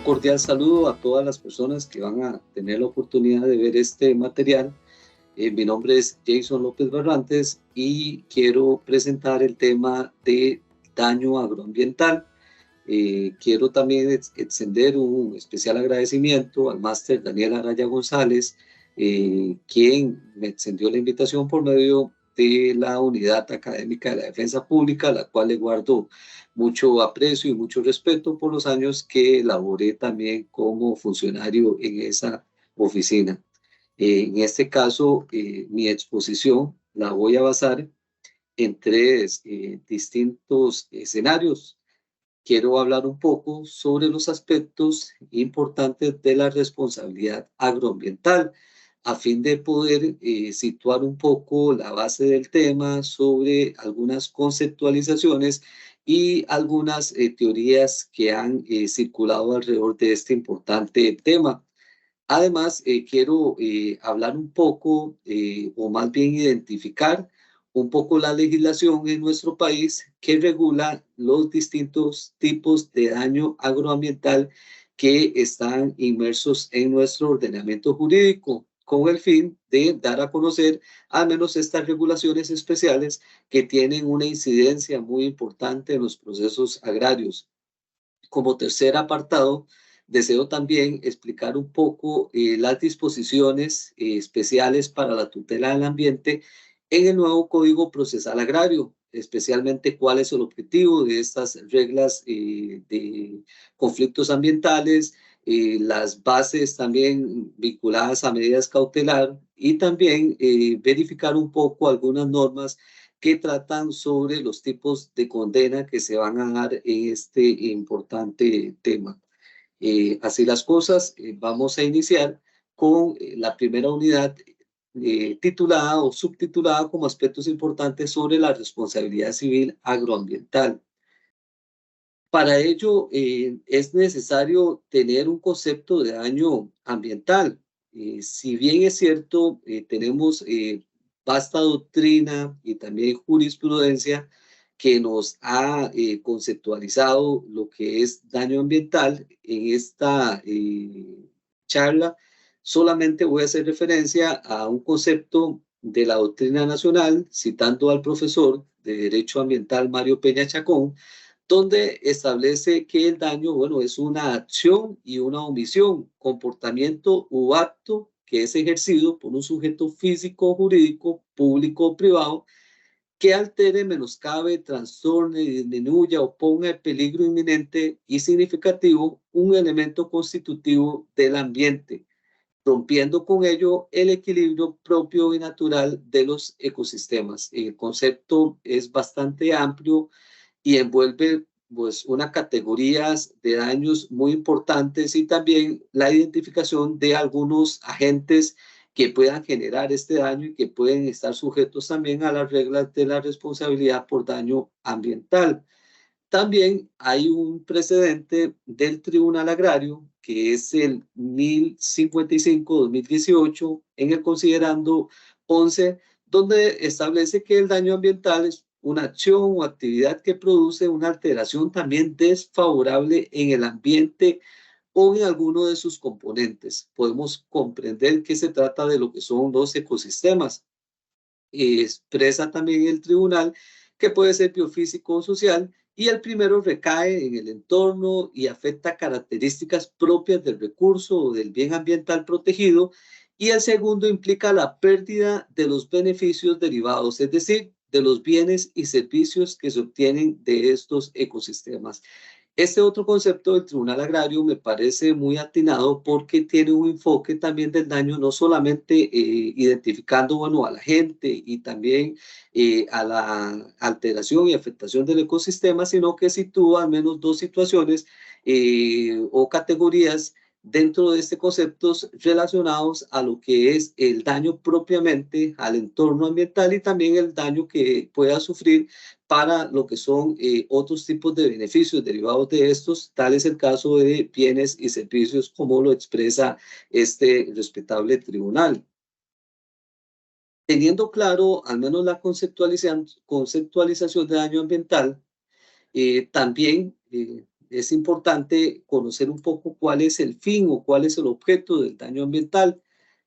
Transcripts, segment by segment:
cordial saludo a todas las personas que van a tener la oportunidad de ver este material. Mi nombre es Jason López Barrantes y quiero presentar el tema de daño agroambiental. Quiero también extender un especial agradecimiento al máster Daniel Araya González, quien me extendió la invitación por medio de la Unidad Académica de la Defensa Pública, a la cual le guardo mucho aprecio y mucho respeto por los años que laboré también como funcionario en esa oficina. En este caso, mi exposición la voy a basar en tres distintos escenarios. Quiero hablar un poco sobre los aspectos importantes de la responsabilidad agroambiental, a fin de poder situar un poco la base del tema sobre algunas conceptualizaciones y algunas teorías que han circulado alrededor de este importante tema. Además, quiero hablar un poco, o más bien identificar un poco la legislación en nuestro país que regula los distintos tipos de daño agroambiental que están inmersos en nuestro ordenamiento jurídico, con el fin de dar a conocer al menos estas regulaciones especiales que tienen una incidencia muy importante en los procesos agrarios. Como tercer apartado, deseo también explicar un poco las disposiciones especiales para la tutela del ambiente en el nuevo Código Procesal Agrario, especialmente cuál es el objetivo de estas reglas de conflictos ambientales, las bases también vinculadas a medidas cautelar y también verificar un poco algunas normas que tratan sobre los tipos de condena que se van a dar en este importante tema. Así las cosas, vamos a iniciar con la primera unidad titulada o subtitulada como aspectos importantes sobre la responsabilidad civil agroambiental. Para ello, es necesario tener un concepto de daño ambiental. Si bien es cierto, tenemos vasta doctrina y también jurisprudencia que nos ha conceptualizado lo que es daño ambiental. En esta charla solamente voy a hacer referencia a un concepto de la doctrina nacional, citando al profesor de Derecho Ambiental Mario Peña Chacón, donde establece que el daño, bueno, es una acción y una omisión, comportamiento u acto que es ejercido por un sujeto físico o jurídico, público o privado, que altere, menoscabe, trastorne, disminuya o ponga en peligro inminente y significativo un elemento constitutivo del ambiente, rompiendo con ello el equilibrio propio y natural de los ecosistemas. El concepto es bastante amplio y envuelve pues unas categorías de daños muy importantes y también la identificación de algunos agentes que puedan generar este daño y que pueden estar sujetos también a las reglas de la responsabilidad por daño ambiental. También hay un precedente del Tribunal Agrario, que es el 1055-2018, en el considerando 11, donde establece que el daño ambiental es una acción o actividad que produce una alteración también desfavorable en el ambiente o en alguno de sus componentes. Podemos comprender que se trata de lo que son los ecosistemas. Expresa también el tribunal que puede ser biofísico o social, y el primero recae en el entorno y afecta características propias del recurso o del bien ambiental protegido, y el segundo implica la pérdida de los beneficios derivados, es decir, de los bienes y servicios que se obtienen de estos ecosistemas. Este otro concepto del Tribunal Agrario me parece muy atinado porque tiene un enfoque también del daño, no solamente identificando, bueno, a la gente y también a la alteración y afectación del ecosistema, sino que sitúa al menos dos situaciones o categorías dentro de este concepto relacionados a lo que es el daño propiamente al entorno ambiental y también el daño que pueda sufrir para lo que son otros tipos de beneficios derivados de estos, tal es el caso de bienes y servicios como lo expresa este respetable tribunal. Teniendo claro al menos la conceptualización de daño ambiental, también es importante conocer un poco cuál es el fin o cuál es el objeto del daño ambiental.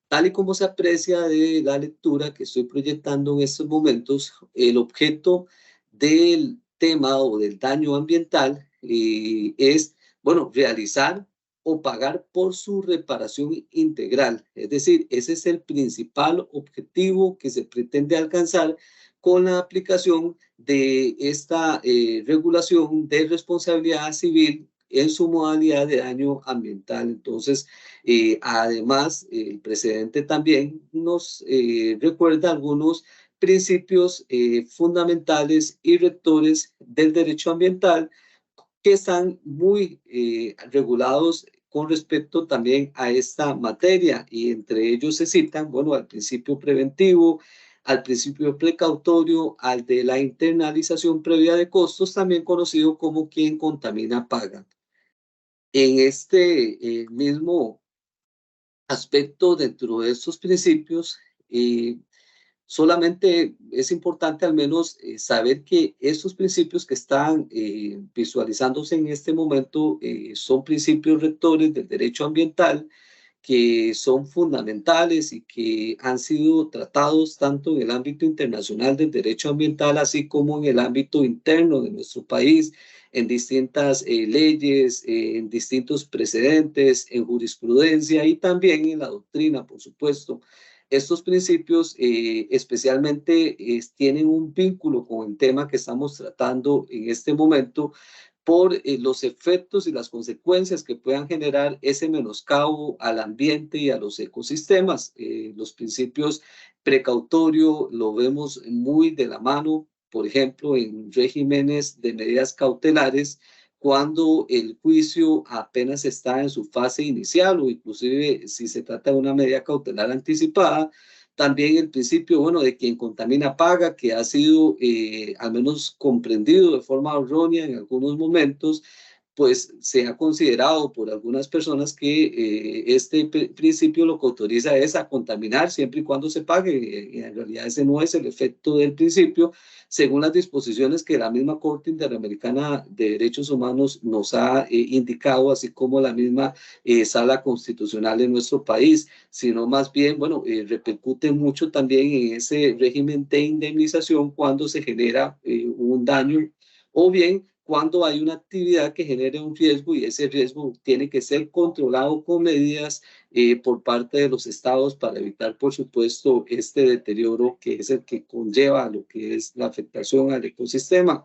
Tal y como se aprecia de la lectura que estoy proyectando en estos momentos, el objeto del tema o del daño ambiental es, bueno, realizar o pagar por su reparación integral. Es decir, ese es el principal objetivo que se pretende alcanzar con la aplicación de esta regulación de responsabilidad civil en su modalidad de daño ambiental. Entonces, además, el precedente también nos recuerda algunos principios fundamentales y rectores del derecho ambiental que están muy regulados con respecto también a esta materia, y entre ellos se citan, bueno, al principio preventivo, al principio precautorio, al de la internalización previa de costos, también conocido como quien contamina paga. En este mismo aspecto, dentro de estos principios, eh, solamente es importante al menos saber que estos principios que están visualizándose en este momento son principios rectores del derecho ambiental, que son fundamentales y que han sido tratados tanto en el ámbito internacional del derecho ambiental, así como en el ámbito interno de nuestro país, en distintas leyes, en distintos precedentes, en jurisprudencia y también en la doctrina, por supuesto. Estos principios especialmente tienen un vínculo con el tema que estamos tratando en este momento, por los efectos y las consecuencias que puedan generar ese menoscabo al ambiente y a los ecosistemas. Los principios precautorio lo vemos muy de la mano, por ejemplo, en regímenes de medidas cautelares, cuando el juicio apenas está en su fase inicial o inclusive si se trata de una medida cautelar anticipada. También el principio, bueno, de quien contamina paga, que ha sido al menos comprendido de forma errónea en algunos momentos, pues se ha considerado por algunas personas que este principio lo que autoriza es a contaminar siempre y cuando se pague. Y en realidad ese no es el efecto del principio, según las disposiciones que la misma Corte Interamericana de Derechos Humanos nos ha indicado, así como la misma Sala Constitucional en nuestro país, sino más bien, bueno, repercute mucho también en ese régimen de indemnización cuando se genera un daño o bien cuando hay una actividad que genere un riesgo, y ese riesgo tiene que ser controlado con medidas por parte de los estados para evitar, por supuesto, este deterioro que es el que conlleva lo que es la afectación al ecosistema.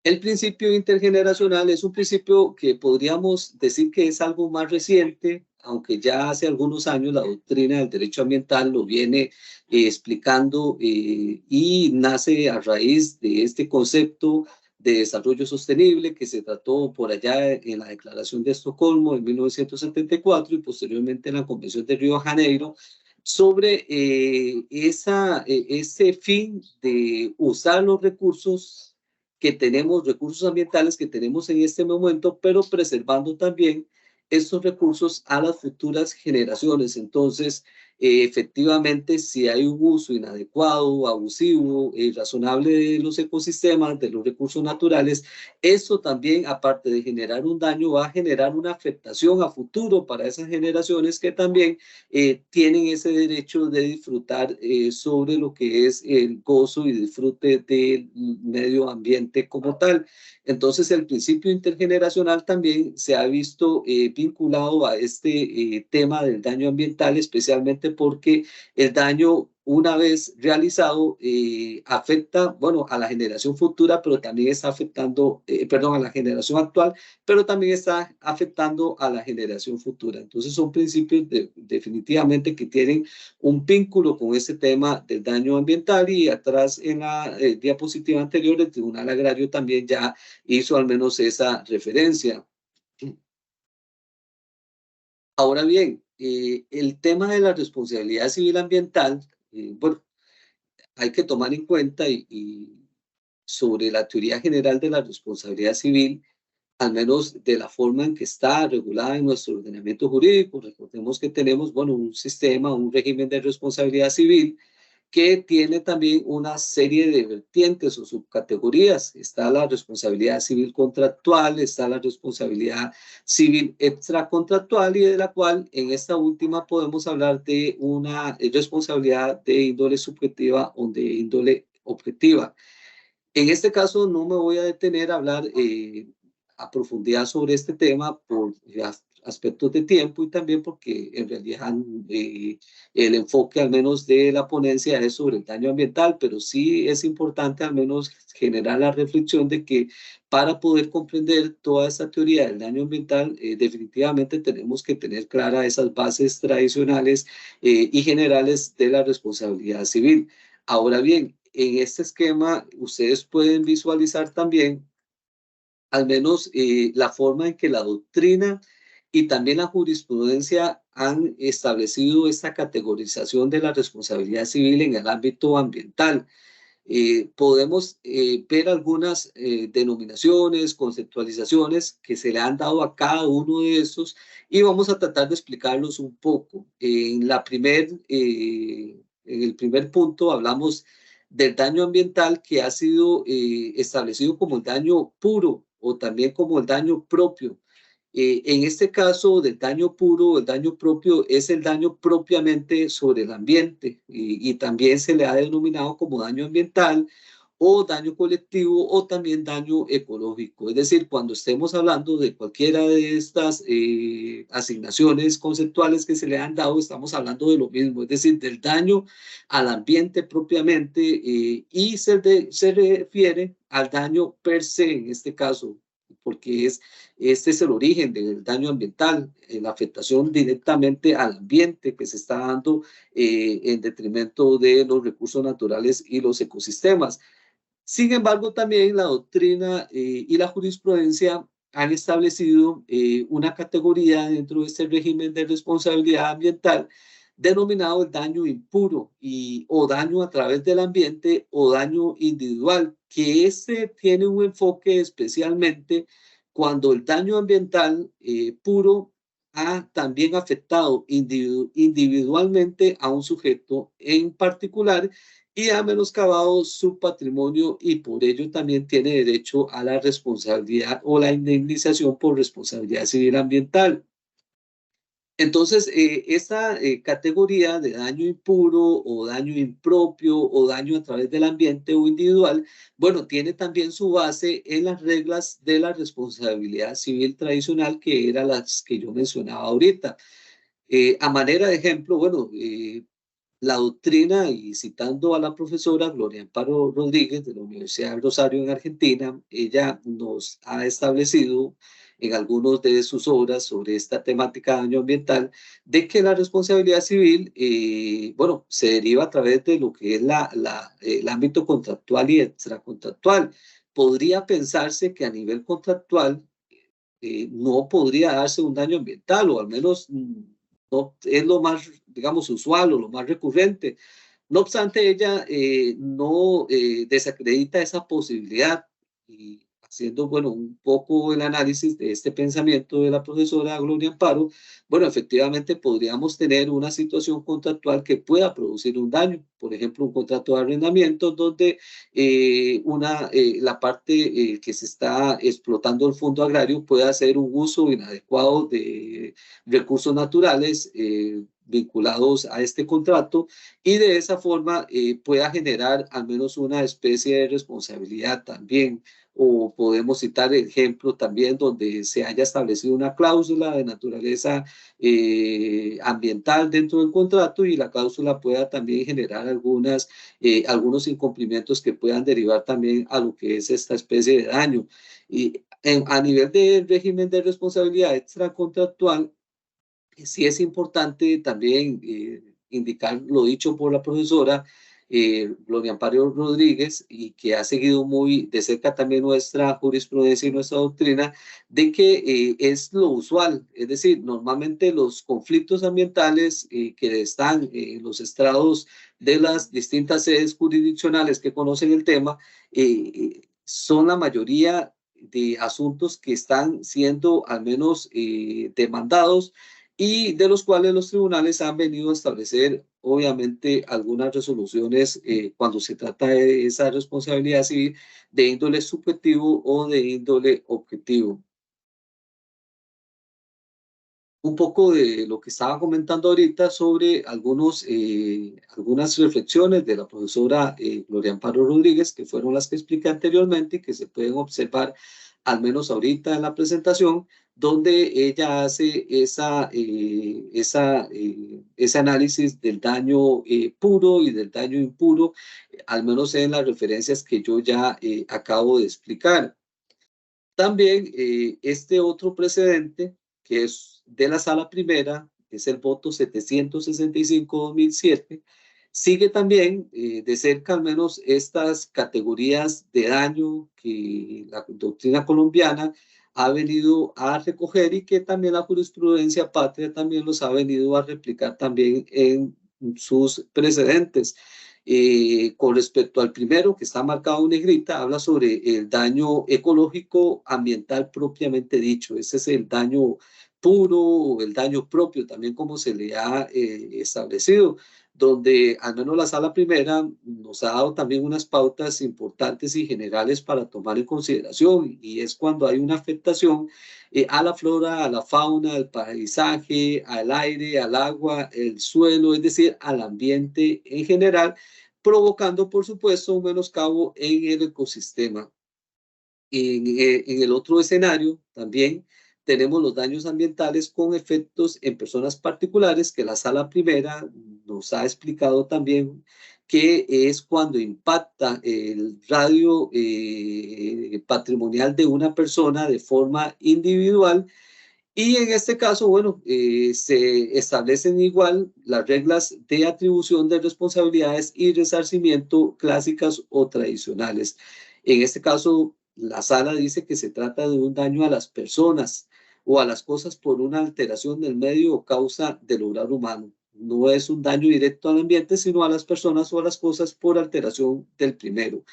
El principio intergeneracional es un principio que podríamos decir que es algo más reciente, aunque ya hace algunos años la doctrina del derecho ambiental lo viene explicando, y nace a raíz de este concepto de desarrollo sostenible que se trató por allá en la Declaración de Estocolmo en 1974 y posteriormente en la Convención de Río de Janeiro, sobre ese fin de usar los recursos que tenemos, recursos ambientales que tenemos en este momento, pero preservando también estos recursos a las futuras generaciones. Entonces, efectivamente, si hay un uso inadecuado, abusivo, irrazonable de los ecosistemas, de los recursos naturales, esto también, aparte de generar un daño, va a generar una afectación a futuro para esas generaciones que también tienen ese derecho de disfrutar sobre lo que es el gozo y disfrute del medio ambiente como tal. Entonces, el principio intergeneracional también se ha visto vinculado a este tema del daño ambiental, especialmente porque el daño, una vez realizado, afecta, bueno, a la generación futura, pero también está afectando, perdón, a la generación actual, pero también está afectando a la generación futura. Entonces, son principios definitivamente que tienen un vínculo con este tema del daño ambiental, y atrás en la diapositiva anterior, el Tribunal Agrario también ya hizo al menos esa referencia. Ahora bien, el tema de la responsabilidad civil ambiental, bueno, hay que tomar en cuenta y sobre la teoría general de la responsabilidad civil, al menos de la forma en que está regulada en nuestro ordenamiento jurídico. Recordemos que tenemos, bueno, un sistema, un régimen de responsabilidad civil que tiene también una serie de vertientes o subcategorías. Está la responsabilidad civil contractual, está la responsabilidad civil extracontractual y de la cual en esta última podemos hablar de una responsabilidad de índole subjetiva o de índole objetiva. En este caso no me voy a detener a hablar a profundidad sobre este tema por aspectos de tiempo y también porque en realidad el enfoque al menos de la ponencia es sobre el daño ambiental, pero sí es importante al menos generar la reflexión de que para poder comprender toda esta teoría del daño ambiental, definitivamente tenemos que tener claras esas bases tradicionales y generales de la responsabilidad civil. Ahora bien, en este esquema ustedes pueden visualizar también al menos la forma en que la doctrina y también la jurisprudencia han establecido esta categorización de la responsabilidad civil en el ámbito ambiental. Podemos ver algunas denominaciones, conceptualizaciones que se le han dado a cada uno de estos y vamos a tratar de explicarlos un poco. En el primer punto hablamos del daño ambiental que ha sido establecido como el daño puro o también como el daño propio. En este caso del daño puro, el daño propio es el daño propiamente sobre el ambiente y también se le ha denominado como daño ambiental o daño colectivo o también daño ecológico. Es decir, cuando estemos hablando de cualquiera de estas asignaciones conceptuales que se le han dado, estamos hablando de lo mismo, es decir, del daño al ambiente propiamente y se refiere al daño per se en este caso, porque este es el origen del daño ambiental, la afectación directamente al ambiente que se está dando en detrimento de los recursos naturales y los ecosistemas. Sin embargo, también la doctrina y la jurisprudencia han establecido una categoría dentro de este régimen de responsabilidad ambiental denominado el daño impuro o daño a través del ambiente o daño individual, que este tiene un enfoque especialmente cuando el daño ambiental puro ha también afectado individualmente a un sujeto en particular y ha menoscabado su patrimonio y por ello también tiene derecho a la responsabilidad o la indemnización por responsabilidad civil ambiental. Entonces, esta categoría de daño impuro o daño impropio o daño a través del ambiente o individual, bueno, tiene también su base en las reglas de la responsabilidad civil tradicional, que eran las que yo mencionaba ahorita. A manera de ejemplo, bueno, la doctrina, y citando a la profesora Gloria Amparo Rodríguez de la Universidad del Rosario en Argentina, ella nos ha establecido en algunas de sus obras sobre esta temática de daño ambiental, de que la responsabilidad civil, bueno, se deriva a través de lo que es el ámbito contractual y extracontractual. Podría pensarse que a nivel contractual no podría darse un daño ambiental, o al menos no es lo más, digamos, usual o lo más recurrente. No obstante, ella no desacredita esa posibilidad y haciendo, bueno, un poco el análisis de este pensamiento de la profesora Gloria Amparo, bueno, efectivamente podríamos tener una situación contractual que pueda producir un daño, por ejemplo, un contrato de arrendamiento donde la parte que se está explotando el fondo agrario puede hacer un uso inadecuado de recursos naturales vinculados a este contrato y de esa forma pueda generar al menos una especie de responsabilidad también. O podemos citar ejemplos también donde se haya establecido una cláusula de naturaleza ambiental dentro del contrato y la cláusula pueda también generar algunos incumplimientos que puedan derivar también a lo que es esta especie de daño. A nivel del régimen de responsabilidad extracontractual, sí es importante también indicar lo dicho por la profesora Gloria Amparo Rodríguez y que ha seguido muy de cerca también nuestra jurisprudencia y nuestra doctrina, de que es lo usual, es decir, normalmente los conflictos ambientales que están en los estrados de las distintas sedes jurisdiccionales que conocen el tema, son la mayoría de asuntos que están siendo al menos demandados y de los cuales los tribunales han venido a establecer, obviamente, algunas resoluciones cuando se trata de esa responsabilidad civil de índole subjetivo o de índole objetivo. Un poco de lo que estaba comentando ahorita sobre algunas reflexiones de la profesora Gloria Amparo Rodríguez, que fueron las que expliqué anteriormente y que se pueden observar al menos ahorita en la presentación, donde ella hace ese análisis del daño puro y del daño impuro, al menos en las referencias que yo ya acabo de explicar. También este otro precedente, que es de la Sala Primera, que es el voto 765-2007, sigue también de cerca al menos estas categorías de daño que la doctrina colombiana ha venido a recoger y que también la jurisprudencia patria también los ha venido a replicar también en sus precedentes. Con respecto al primero, que está marcado en negrita, habla sobre el daño ecológico ambiental propiamente dicho. Ese es el daño puro o el daño propio, también como se le ha establecido, donde al menos la sala primera nos ha dado también unas pautas importantes y generales para tomar en consideración, y es cuando hay una afectación a la flora, a la fauna, al paisaje, al aire, al agua, el suelo, es decir, al ambiente en general, provocando, por supuesto, un menoscabo en el ecosistema. En el otro escenario también tenemos los daños ambientales con efectos en personas particulares, que la sala primera nos ha explicado también que es cuando impacta el radio patrimonial de una persona de forma individual, y en este caso, bueno, se establecen igual las reglas de atribución de responsabilidades y resarcimiento clásicas o tradicionales. En este caso, la sala dice que se trata de un daño a las personas o a las cosas por una alteración del medio o causa del obrar humano. No es un daño directo al ambiente, sino a las personas o a las cosas por alteración del primero.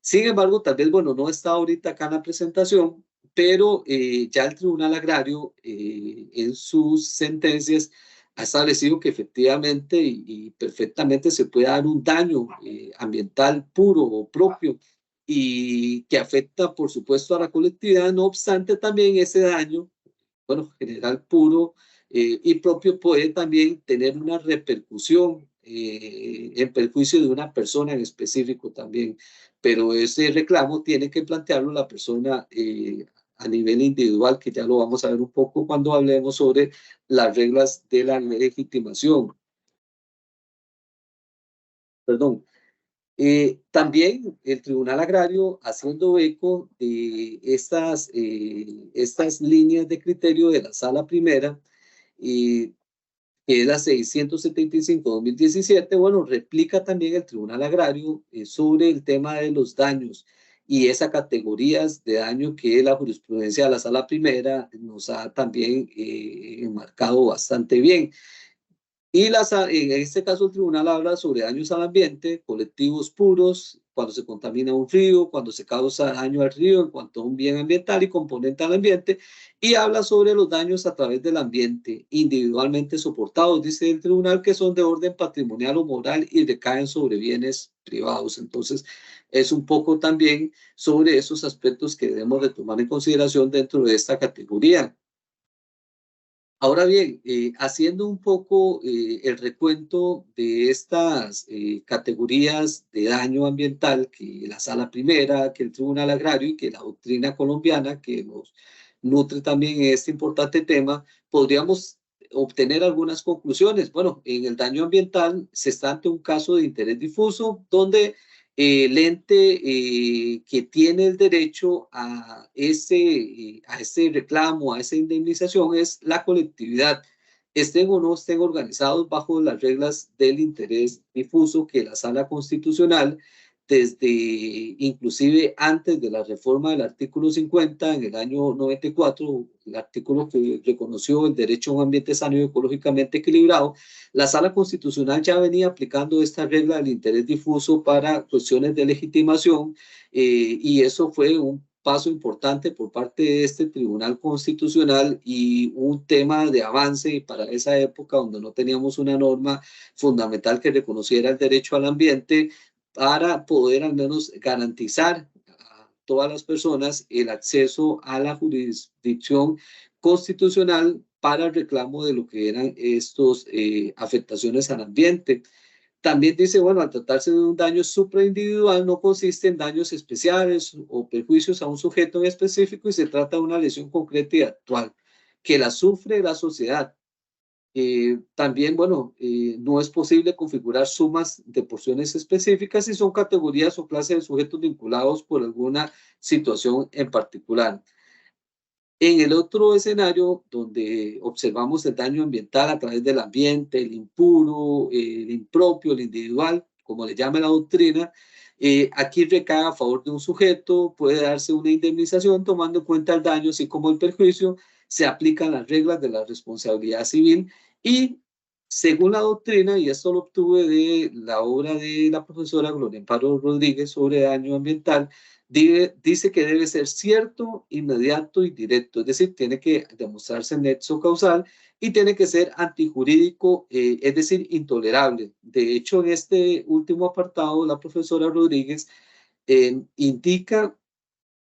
Sin embargo, tal vez, bueno, no está ahorita acá en la presentación, pero ya el Tribunal Agrario en sus sentencias ha establecido que efectivamente y perfectamente se puede dar un daño ambiental puro o propio y que afecta, por supuesto, a la colectividad. No obstante, también ese daño, bueno, general puro y propio, puede también tener una repercusión en perjuicio de una persona en específico también, pero ese reclamo tiene que plantearlo la persona a nivel individual, que ya lo vamos a ver un poco cuando hablemos sobre las reglas de la legitimación. Perdón. También el Tribunal Agrario, haciendo eco de estas líneas de criterio de la Sala Primera, y que es la 675-2017, bueno, replica también el Tribunal Agrario sobre el tema de los daños y esas categorías de daño que la jurisprudencia de la Sala Primera nos ha también enmarcado bastante bien. Y en este caso el tribunal habla sobre daños al ambiente, colectivos puros, cuando se contamina un río, cuando se causa daño al río en cuanto a un bien ambiental y componente al ambiente, y habla sobre los daños a través del ambiente, individualmente soportados, dice el tribunal, que son de orden patrimonial o moral y recaen sobre bienes privados. Entonces, es un poco también sobre esos aspectos que debemos de tomar en consideración dentro de esta categoría. Ahora bien, haciendo un poco el recuento de estas categorías de daño ambiental que la Sala Primera, que el Tribunal Agrario y que la doctrina colombiana que nos nutre también en este importante tema, podríamos obtener algunas conclusiones. Bueno, en el daño ambiental se está ante un caso de interés difuso donde el ente que tiene el derecho a ese reclamo, a esa indemnización, es la colectividad, estén o no estén organizados bajo las reglas del interés difuso que la Sala Constitucional, desde inclusive antes de la reforma del artículo 50 en el año 94, el artículo que reconoció el derecho a un ambiente sano y ecológicamente equilibrado, la Sala Constitucional ya venía aplicando esta regla del interés difuso para cuestiones de legitimación y eso fue un paso importante por parte de este Tribunal Constitucional y un tema de avance para esa época donde no teníamos una norma fundamental que reconociera el derecho al ambiente para poder al menos garantizar a todas las personas el acceso a la jurisdicción constitucional para el reclamo de lo que eran estos afectaciones al ambiente. También dice, bueno, al tratarse de un daño supraindividual no consiste en daños especiales o perjuicios a un sujeto en específico y se trata de una lesión concreta y actual que la sufre la sociedad. También, bueno, no es posible configurar sumas de porciones específicas si son categorías o clases de sujetos vinculados por alguna situación en particular. En el otro escenario, donde observamos el daño ambiental a través del ambiente, el impuro, el impropio, el individual, como le llama la doctrina, aquí recae a favor de un sujeto, puede darse una indemnización tomando en cuenta el daño, así como el perjuicio, se aplican las reglas de la responsabilidad civil y según la doctrina, y esto lo obtuve de la obra de la profesora Gloria Amparo Rodríguez sobre daño ambiental, dice que debe ser cierto, inmediato y directo, es decir, tiene que demostrarse nexo causal y tiene que ser antijurídico, es decir, intolerable. De hecho, en este último apartado, la profesora Rodríguez indica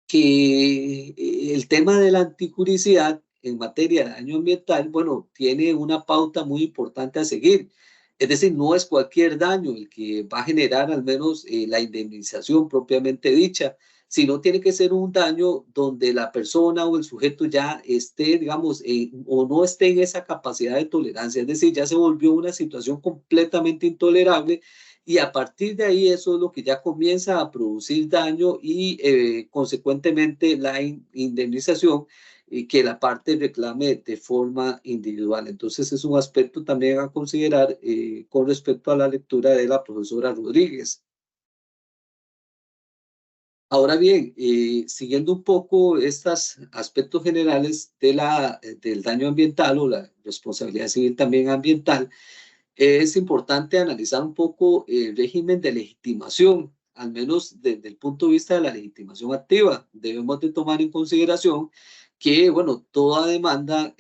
que el tema de la antijuricidad en materia de daño ambiental, bueno, tiene una pauta muy importante a seguir. Es decir, no es cualquier daño el que va a generar al menos la indemnización propiamente dicha, sino tiene que ser un daño donde la persona o el sujeto ya esté, digamos, o no esté en esa capacidad de tolerancia. Es decir, ya se volvió una situación completamente intolerable y a partir de ahí eso es lo que ya comienza a producir daño y consecuentemente la indemnización y que la parte reclame de forma individual. Entonces es un aspecto también a considerar con respecto a la lectura de la profesora Rodríguez. Ahora bien, siguiendo un poco estos aspectos generales del daño ambiental o la responsabilidad civil también ambiental, es importante analizar un poco el régimen de legitimación, al menos desde el punto de vista de la legitimación activa. Debemos de tomar en consideración que, bueno, toda demanda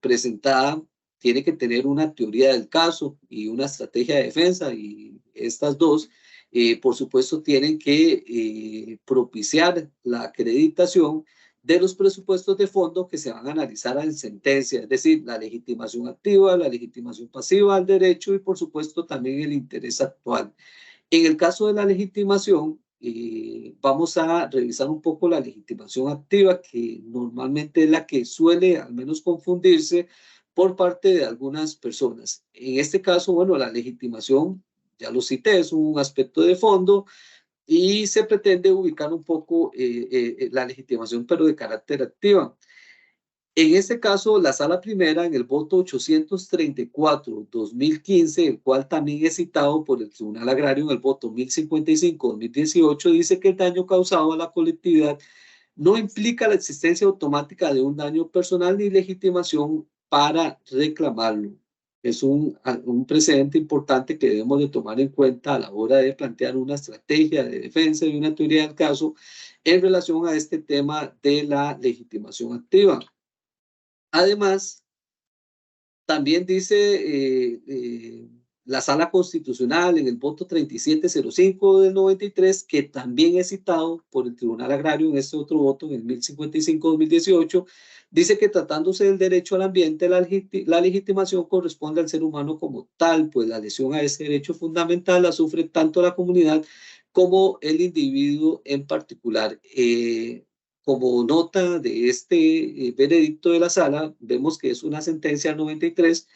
presentada tiene que tener una teoría del caso y una estrategia de defensa y estas dos, por supuesto, tienen que propiciar la acreditación de los presupuestos de fondo que se van a analizar en sentencia, es decir, la legitimación activa, la legitimación pasiva al derecho y, por supuesto, también el interés actual. En el caso de la legitimación, vamos a revisar un poco la legitimación activa, que normalmente es la que suele al menos confundirse por parte de algunas personas. En este caso, bueno, la legitimación, ya lo cité, es un aspecto de fondo y se pretende ubicar un poco la legitimación, pero de carácter activa. En este caso, la sala primera, en el voto 834-2015, el cual también es citado por el Tribunal Agrario en el voto 1055-2018, dice que el daño causado a la colectividad no implica la existencia automática de un daño personal ni legitimación para reclamarlo. Es un precedente importante que debemos de tomar en cuenta a la hora de plantear una estrategia de defensa y una teoría del caso en relación a este tema de la legitimación activa. Además, también dice la Sala Constitucional en el voto 3705 del 93, que también es citado por el Tribunal Agrario en este otro voto, en el 1055-2018, dice que tratándose del derecho al ambiente, la legitimación corresponde al ser humano como tal, pues la lesión a ese derecho fundamental la sufre tanto la comunidad como el individuo en particular. Como nota de este veredicto de la sala, vemos que es una sentencia 93,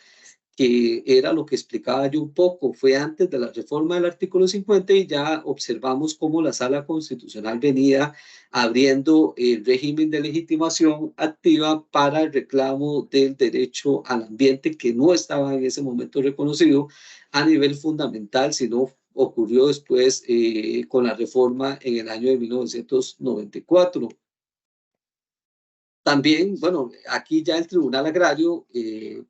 que era lo que explicaba yo un poco, fue antes de la reforma del artículo 50 y ya observamos cómo la sala constitucional venía abriendo el régimen de legitimación activa para el reclamo del derecho al ambiente que no estaba en ese momento reconocido a nivel fundamental, sino ocurrió después con la reforma en el año de 1994. También, bueno, aquí ya el Tribunal Agrario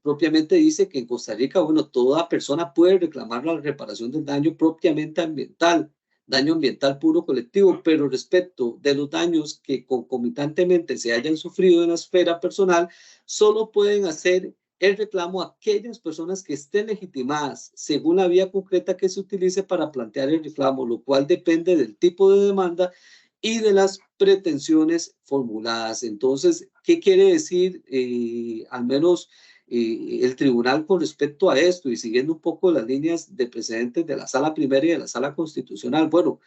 propiamente dice que en Costa Rica, bueno, toda persona puede reclamar la reparación del daño propiamente ambiental, daño ambiental puro colectivo, pero respecto de los daños que concomitantemente se hayan sufrido en la esfera personal, solo pueden hacer el reclamo a aquellas personas que estén legitimadas según la vía concreta que se utilice para plantear el reclamo, lo cual depende del tipo de demanda y de las pretensiones formuladas. Entonces, ¿qué quiere decir al menos el tribunal con respecto a esto y siguiendo un poco las líneas de precedentes de la sala primera y de la sala constitucional? Bueno,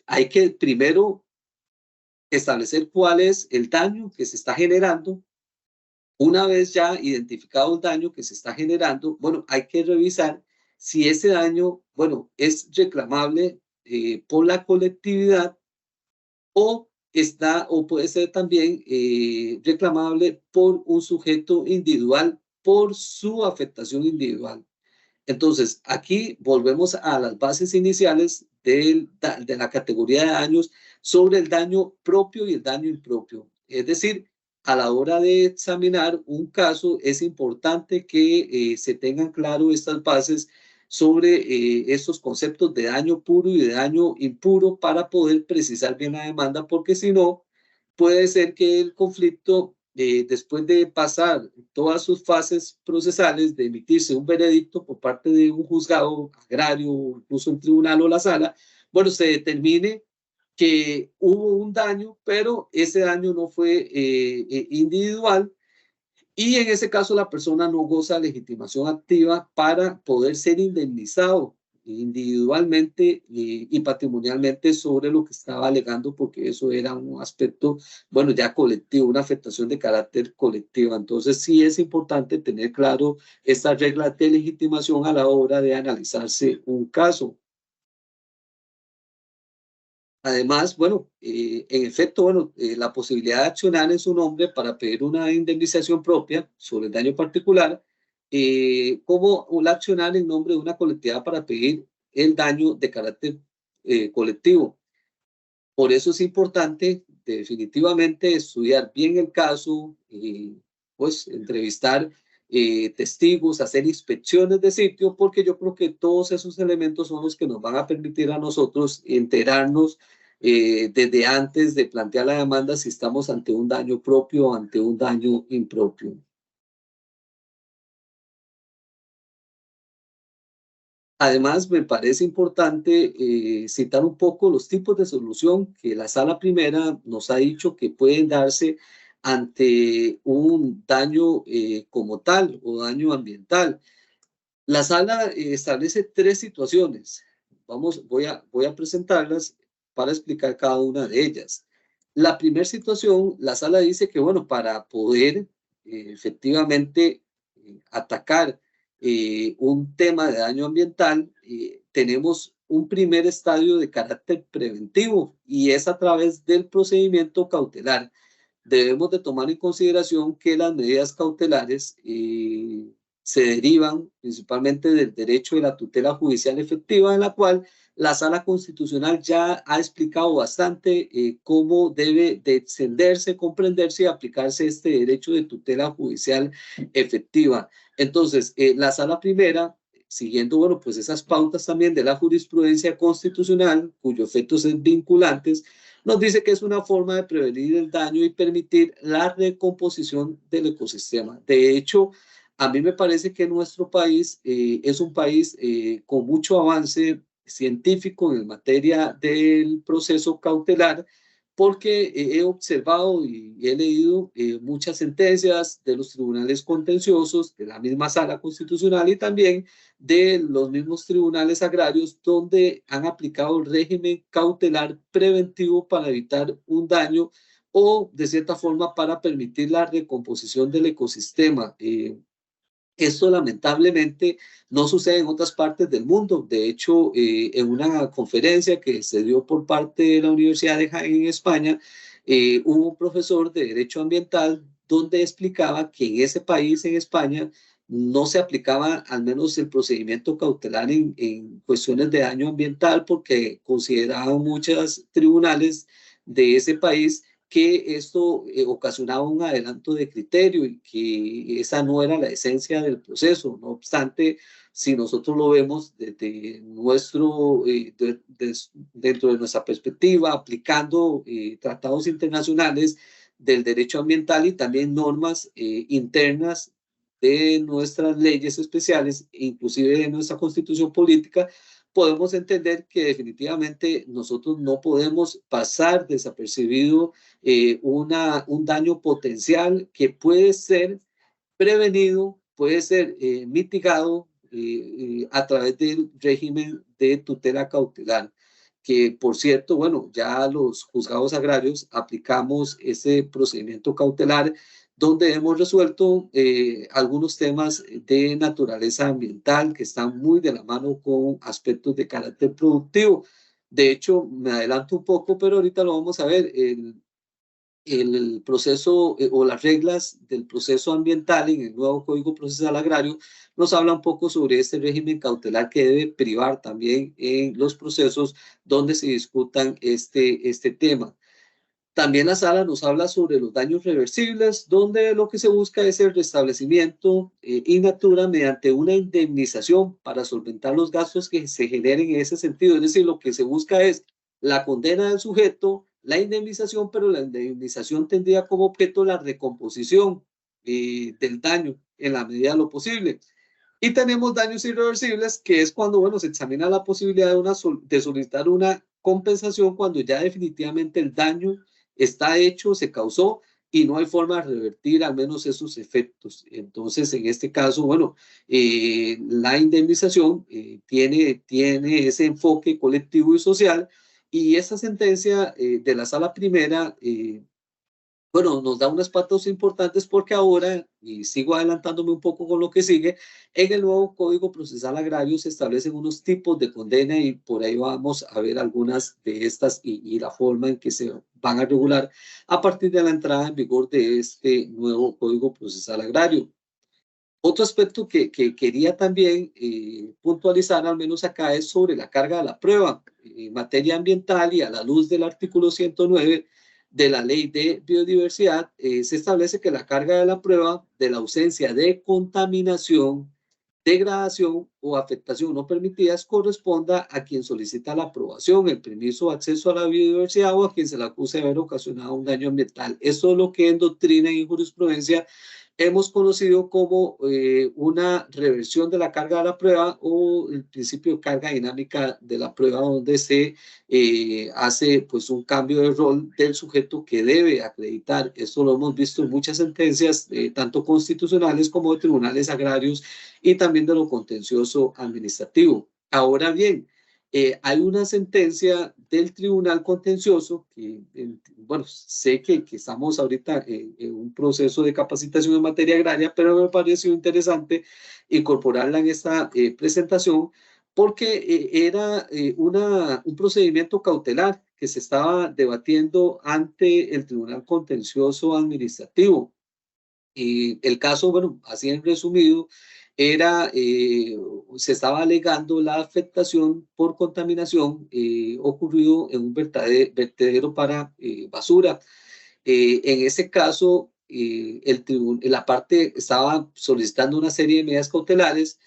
hay que primero establecer cuál es el daño que se está generando. Una vez ya identificado el daño que se está generando, bueno, hay que revisar si ese daño, bueno, es reclamable por la colectividad o está o puede ser también reclamable por un sujeto individual por su afectación individual. Entonces, aquí volvemos a las bases iniciales de la categoría de daños sobre el daño propio y el daño impropio. Es decir, a la hora de examinar un caso, es importante que se tengan claro estas bases sobre estos conceptos de daño puro y de daño impuro para poder precisar bien la demanda, porque si no, puede ser que el conflicto, después de pasar todas sus fases procesales, de emitirse un veredicto por parte de un juzgado agrario, incluso un tribunal o la sala, bueno, se determine que hubo un daño, pero ese daño no fue individual y en ese caso la persona no goza de legitimación activa para poder ser indemnizado individualmente y patrimonialmente sobre lo que estaba alegando, porque eso era un aspecto, bueno, ya colectivo, una afectación de carácter colectivo. Entonces sí es importante tener claro estas reglas de legitimación a la hora de analizarse un caso. Además, bueno, en efecto, bueno, la posibilidad de accionar en su nombre para pedir una indemnización propia sobre el daño particular, como un accionar en nombre de una colectividad para pedir el daño de carácter colectivo. Por eso es importante definitivamente estudiar bien el caso, pues entrevistar testigos, hacer inspecciones de sitio, porque yo creo que todos esos elementos son los que nos van a permitir a nosotros enterarnos desde antes de plantear la demanda si estamos ante un daño propio o ante un daño impropio. Además, me parece importante citar un poco los tipos de solución que la sala primera nos ha dicho que pueden darse ante un daño como tal o daño ambiental. La sala establece tres situaciones. Voy a presentarlas para explicar cada una de ellas. La primera situación, la sala dice que, bueno, para poder efectivamente atacar un tema de daño ambiental, tenemos un primer estadio de carácter preventivo y es a través del procedimiento cautelar. Debemos de tomar en consideración que las medidas cautelares se derivan principalmente del derecho de la tutela judicial efectiva, en la cual la Sala Constitucional ya ha explicado bastante cómo debe de extenderse, comprenderse y aplicarse este derecho de tutela judicial efectiva. Entonces, la Sala Primera, siguiendo, bueno, pues esas pautas también de la jurisprudencia constitucional, cuyo efecto es vinculantes, nos dice que es una forma de prevenir el daño y permitir la recomposición del ecosistema. De hecho, a mí me parece que nuestro país es un país con mucho avance científico en materia del proceso cautelar, porque he observado y he leído muchas sentencias de los tribunales contenciosos, de la misma sala constitucional y también de los mismos tribunales agrarios, donde han aplicado el régimen cautelar preventivo para evitar un daño o de cierta forma para permitir la recomposición del ecosistema. Esto lamentablemente no sucede en otras partes del mundo. De hecho, en una conferencia que se dio por parte de la Universidad de Jaén en España, hubo un profesor de Derecho Ambiental donde explicaba que en ese país, en España, no se aplicaba al menos el procedimiento cautelar en cuestiones de daño ambiental porque consideraban muchos tribunales de ese país que esto ocasionaba un adelanto de criterio y que esa no era la esencia del proceso. No obstante, si nosotros lo vemos desde dentro de nuestra perspectiva, aplicando tratados internacionales del derecho ambiental y también normas internas de nuestras leyes especiales, inclusive de nuestra constitución política, podemos entender que definitivamente nosotros no podemos pasar desapercibido un daño potencial que puede ser prevenido, puede ser mitigado a través del régimen de tutela cautelar, que por cierto, bueno, ya los juzgados agrarios aplicamos ese procedimiento cautelar donde hemos resuelto algunos temas de naturaleza ambiental que están muy de la mano con aspectos de carácter productivo. De hecho, me adelanto un poco, pero ahorita lo vamos a ver. El proceso o las reglas del proceso ambiental en el nuevo Código Procesal Agrario nos habla un poco sobre este régimen cautelar que debe privar también en los procesos donde se discutan este tema. También la sala nos habla sobre los daños reversibles, donde lo que se busca es el restablecimiento in natura mediante una indemnización para solventar los gastos que se generen en ese sentido. Es decir, lo que se busca es la condena del sujeto, la indemnización, pero la indemnización tendría como objeto la recomposición del daño en la medida de lo posible. Y tenemos daños irreversibles, que es cuando, bueno, se examina la posibilidad de solicitar una compensación cuando ya definitivamente el daño está hecho, se causó y no hay forma de revertir al menos esos efectos. Entonces, en este caso, bueno, la indemnización tiene ese enfoque colectivo y social, y esa sentencia de la sala primera bueno, nos da unos pasos importantes porque ahora, y sigo adelantándome un poco con lo que sigue, en el nuevo Código Procesal Agrario se establecen unos tipos de condena y por ahí vamos a ver algunas de estas y la forma en que se van a regular a partir de la entrada en vigor de este nuevo Código Procesal Agrario. Otro aspecto que quería también puntualizar, al menos acá, es sobre la carga de la prueba en materia ambiental y a la luz del artículo 109 de la Ley de Biodiversidad, se establece que la carga de la prueba de la ausencia de contaminación, degradación o afectación no permitidas corresponda a quien solicita la aprobación, el permiso de acceso a la biodiversidad o a quien se le acuse de haber ocasionado un daño ambiental. Esto es lo que en doctrina y en jurisprudencia hemos conocido como una reversión de la carga de la prueba o el principio de carga dinámica de la prueba, donde se hace pues un cambio de rol del sujeto que debe acreditar. Esto lo hemos visto en muchas sentencias, tanto constitucionales como de tribunales agrarios y también de lo contencioso administrativo. Ahora bien, hay una sentencia del Tribunal Contencioso que, bueno, sé que estamos ahorita en un proceso de capacitación en materia agraria, pero me pareció interesante incorporarla en esta presentación porque era un procedimiento cautelar que se estaba debatiendo ante el Tribunal Contencioso Administrativo. El caso, bueno, así en resumido, era, se estaba alegando la afectación por contaminación ocurrido en un vertedero para basura. En ese caso, la parte estaba solicitando una serie de medidas cautelares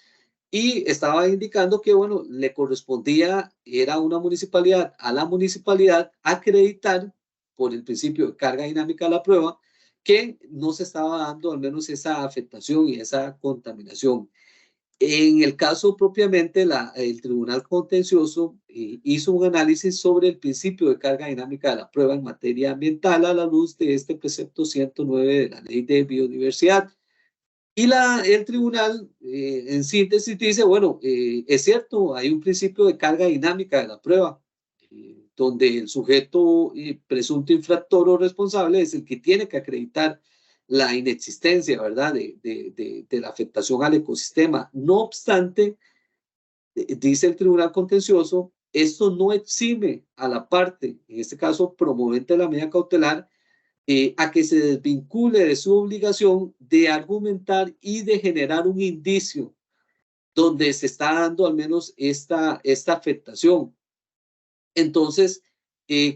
y estaba indicando que, bueno, le correspondía, era una municipalidad, a la municipalidad acreditar por el principio de carga dinámica de la prueba que no se estaba dando al menos esa afectación y esa contaminación. En el caso propiamente, el Tribunal Contencioso hizo un análisis sobre el principio de carga dinámica de la prueba en materia ambiental a la luz de este precepto 109 de la Ley de Biodiversidad. Y el tribunal, en síntesis, dice, bueno, es cierto, hay un principio de carga dinámica de la prueba, donde el sujeto presunto infractor o responsable es el que tiene que acreditar la inexistencia, ¿verdad?, de la afectación al ecosistema. No obstante, dice el Tribunal Contencioso, esto no exime a la parte, en este caso promovente de la medida cautelar, a que se desvincule de su obligación de argumentar y de generar un indicio donde se está dando al menos esta afectación. Entonces,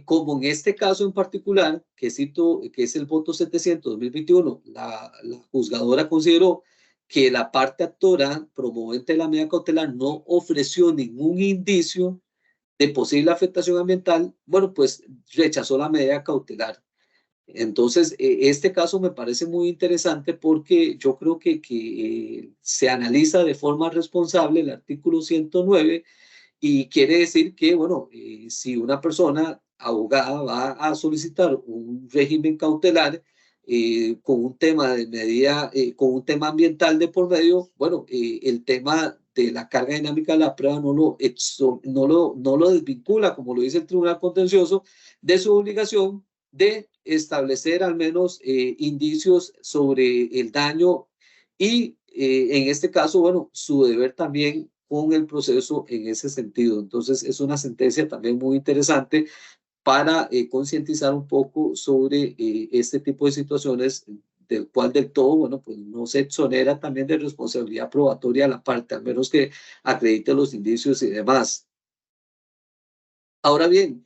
como en este caso en particular, que cito, que es el voto 700-2021, la juzgadora consideró que la parte actora promovente de la medida cautelar no ofreció ningún indicio de posible afectación ambiental, bueno, pues rechazó la medida cautelar. Entonces, este caso me parece muy interesante porque yo creo que se analiza de forma responsable el artículo 109 y quiere decir que, bueno, si una persona abogada va a solicitar un régimen cautelar con un tema de medida, con un tema ambiental de por medio, bueno, el tema de la carga dinámica de la prueba no lo desvincula, como lo dice el Tribunal Contencioso, de su obligación de establecer al menos indicios sobre el daño y en este caso, bueno, su deber también con el proceso en ese sentido. Entonces, es una sentencia también muy interesante para concientizar un poco sobre este tipo de situaciones del cual del todo, bueno, pues no se exonera también de responsabilidad probatoria a la parte, al menos que acredite los indicios y demás. Ahora bien,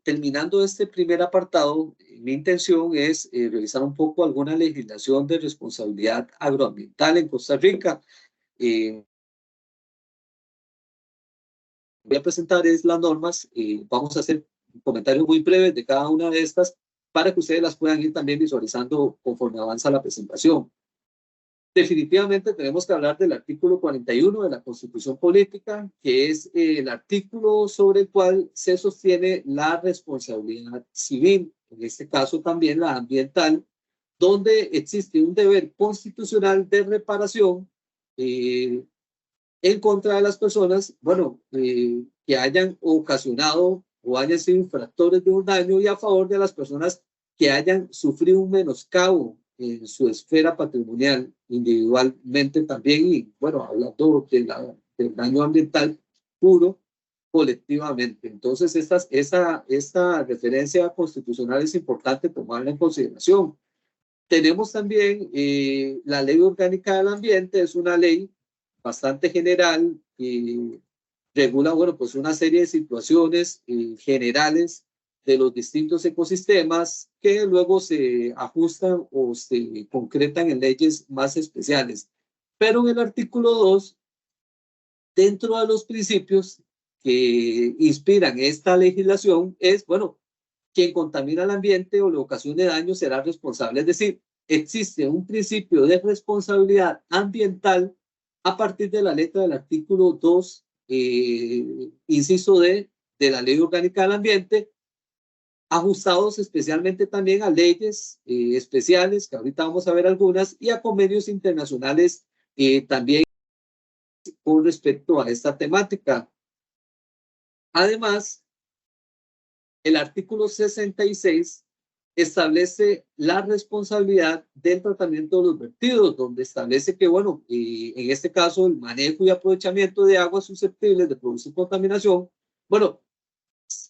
terminando este primer apartado, mi intención es revisar un poco alguna legislación de responsabilidad agroambiental en Costa Rica. Eh, Voy a presentar es las normas, vamos a hacer comentarios muy breves de cada una de estas para que ustedes las puedan ir también visualizando conforme avanza la presentación. Definitivamente tenemos que hablar del artículo 41 de la Constitución Política, que es el artículo sobre el cual se sostiene la responsabilidad civil, en este caso también la ambiental, donde existe un deber constitucional de reparación en contra de las personas, bueno, que hayan ocasionado o hayan sido infractores de un daño y a favor de las personas que hayan sufrido un menoscabo en su esfera patrimonial individualmente también y, bueno, hablando del daño ambiental puro colectivamente. Entonces, esta referencia constitucional es importante tomarla en consideración. Tenemos también la Ley Orgánica del Ambiente, es una ley bastante general y regula, bueno, pues una serie de situaciones generales de los distintos ecosistemas que luego se ajustan o se concretan en leyes más especiales. Pero en el artículo 2, dentro de los principios que inspiran esta legislación es, bueno, quien contamina el ambiente o le ocasione daño será responsable. Es decir, existe un principio de responsabilidad ambiental a partir de la letra del artículo 2, inciso D, de la Ley Orgánica del Ambiente, ajustados especialmente también a leyes especiales, que ahorita vamos a ver algunas, y a convenios internacionales también con respecto a esta temática. Además, el artículo 66 establece la responsabilidad del tratamiento de los vertidos, donde establece que, bueno, en este caso, el manejo y aprovechamiento de aguas susceptibles de producir contaminación, bueno,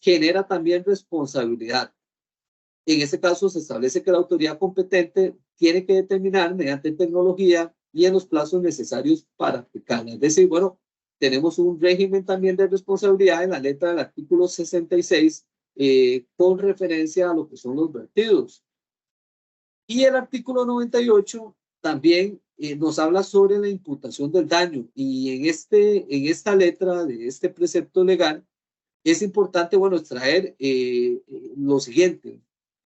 genera también responsabilidad. En este caso, se establece que la autoridad competente tiene que determinar mediante tecnología y en los plazos necesarios para aplicarla. Es decir, bueno, tenemos un régimen también de responsabilidad en la letra del artículo 66 con referencia a lo que son los vertidos. Y el artículo 98 también nos habla sobre la imputación del daño. Y en esta letra de este precepto legal es importante, bueno, extraer lo siguiente.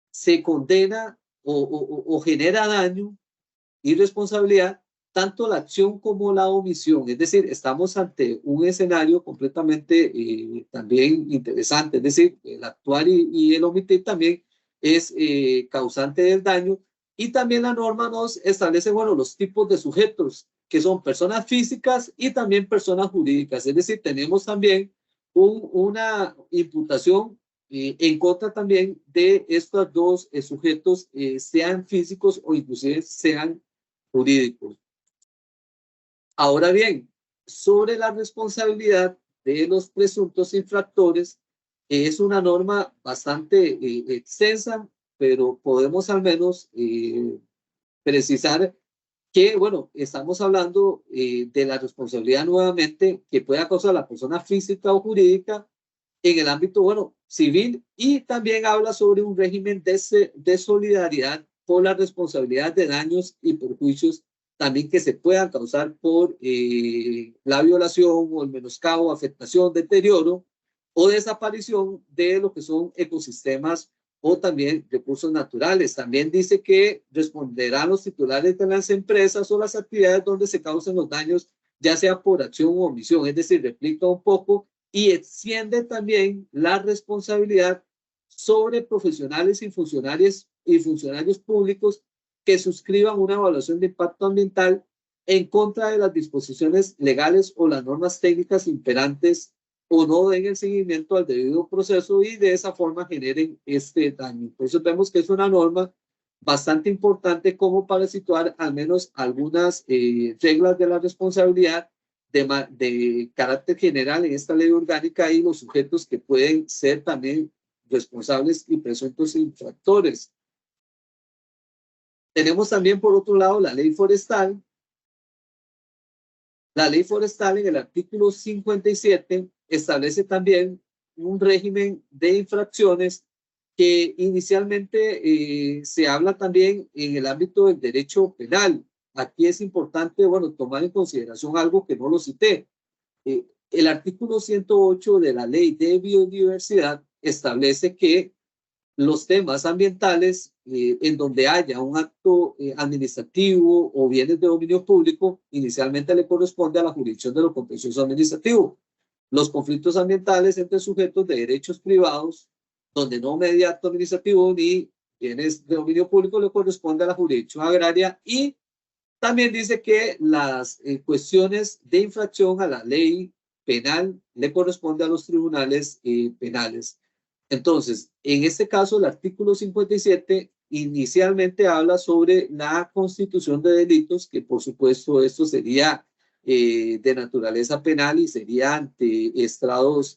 Se condena o genera daño y responsabilidad tanto la acción como la omisión. Es decir, estamos ante un escenario completamente también interesante. Es decir, el actuar y el omitir también es causante del daño. Y también la norma nos establece, bueno, los tipos de sujetos, que son personas físicas y también personas jurídicas. Es decir, tenemos también una imputación en contra también de estos dos sujetos, sean físicos o inclusive sean jurídicos. Ahora bien, sobre la responsabilidad de los presuntos infractores, es una norma bastante extensa, pero podemos al menos precisar que, bueno, estamos hablando de la responsabilidad nuevamente que pueda causar la persona física o jurídica en el ámbito, bueno, civil, y también habla sobre un régimen de solidaridad por la responsabilidad de daños y perjuicios también que se puedan causar por la violación o el menoscabo, afectación, deterioro o desaparición de lo que son ecosistemas o también recursos naturales. También dice que responderán los titulares de las empresas o las actividades donde se causen los daños, ya sea por acción u omisión, es decir, replica un poco y extiende también la responsabilidad sobre profesionales y funcionarios públicos que suscriban una evaluación de impacto ambiental en contra de las disposiciones legales o las normas técnicas imperantes o no den el seguimiento al debido proceso y de esa forma generen este daño. Por eso vemos que es una norma bastante importante como para situar al menos algunas reglas de la responsabilidad de carácter general en esta ley orgánica y los sujetos que pueden ser también responsables y presuntos infractores. Tenemos también, por otro lado, la ley forestal. La ley forestal en el artículo 57 establece también un régimen de infracciones que inicialmente se habla también en el ámbito del derecho penal. Aquí es importante, bueno, tomar en consideración algo que no lo cité. El artículo 108 de la Ley de Biodiversidad establece que los temas ambientales en donde haya un acto administrativo o bienes de dominio público, inicialmente le corresponde a la jurisdicción de lo contencioso administrativo. Los conflictos ambientales entre sujetos de derechos privados, donde no media acto administrativo ni bienes de dominio público, le corresponde a la jurisdicción agraria y también dice que las cuestiones de infracción a la ley penal le corresponde a los tribunales penales. Entonces, en este caso, el artículo 57 inicialmente habla sobre la constitución de delitos, que por supuesto esto sería de naturaleza penal y sería ante estrados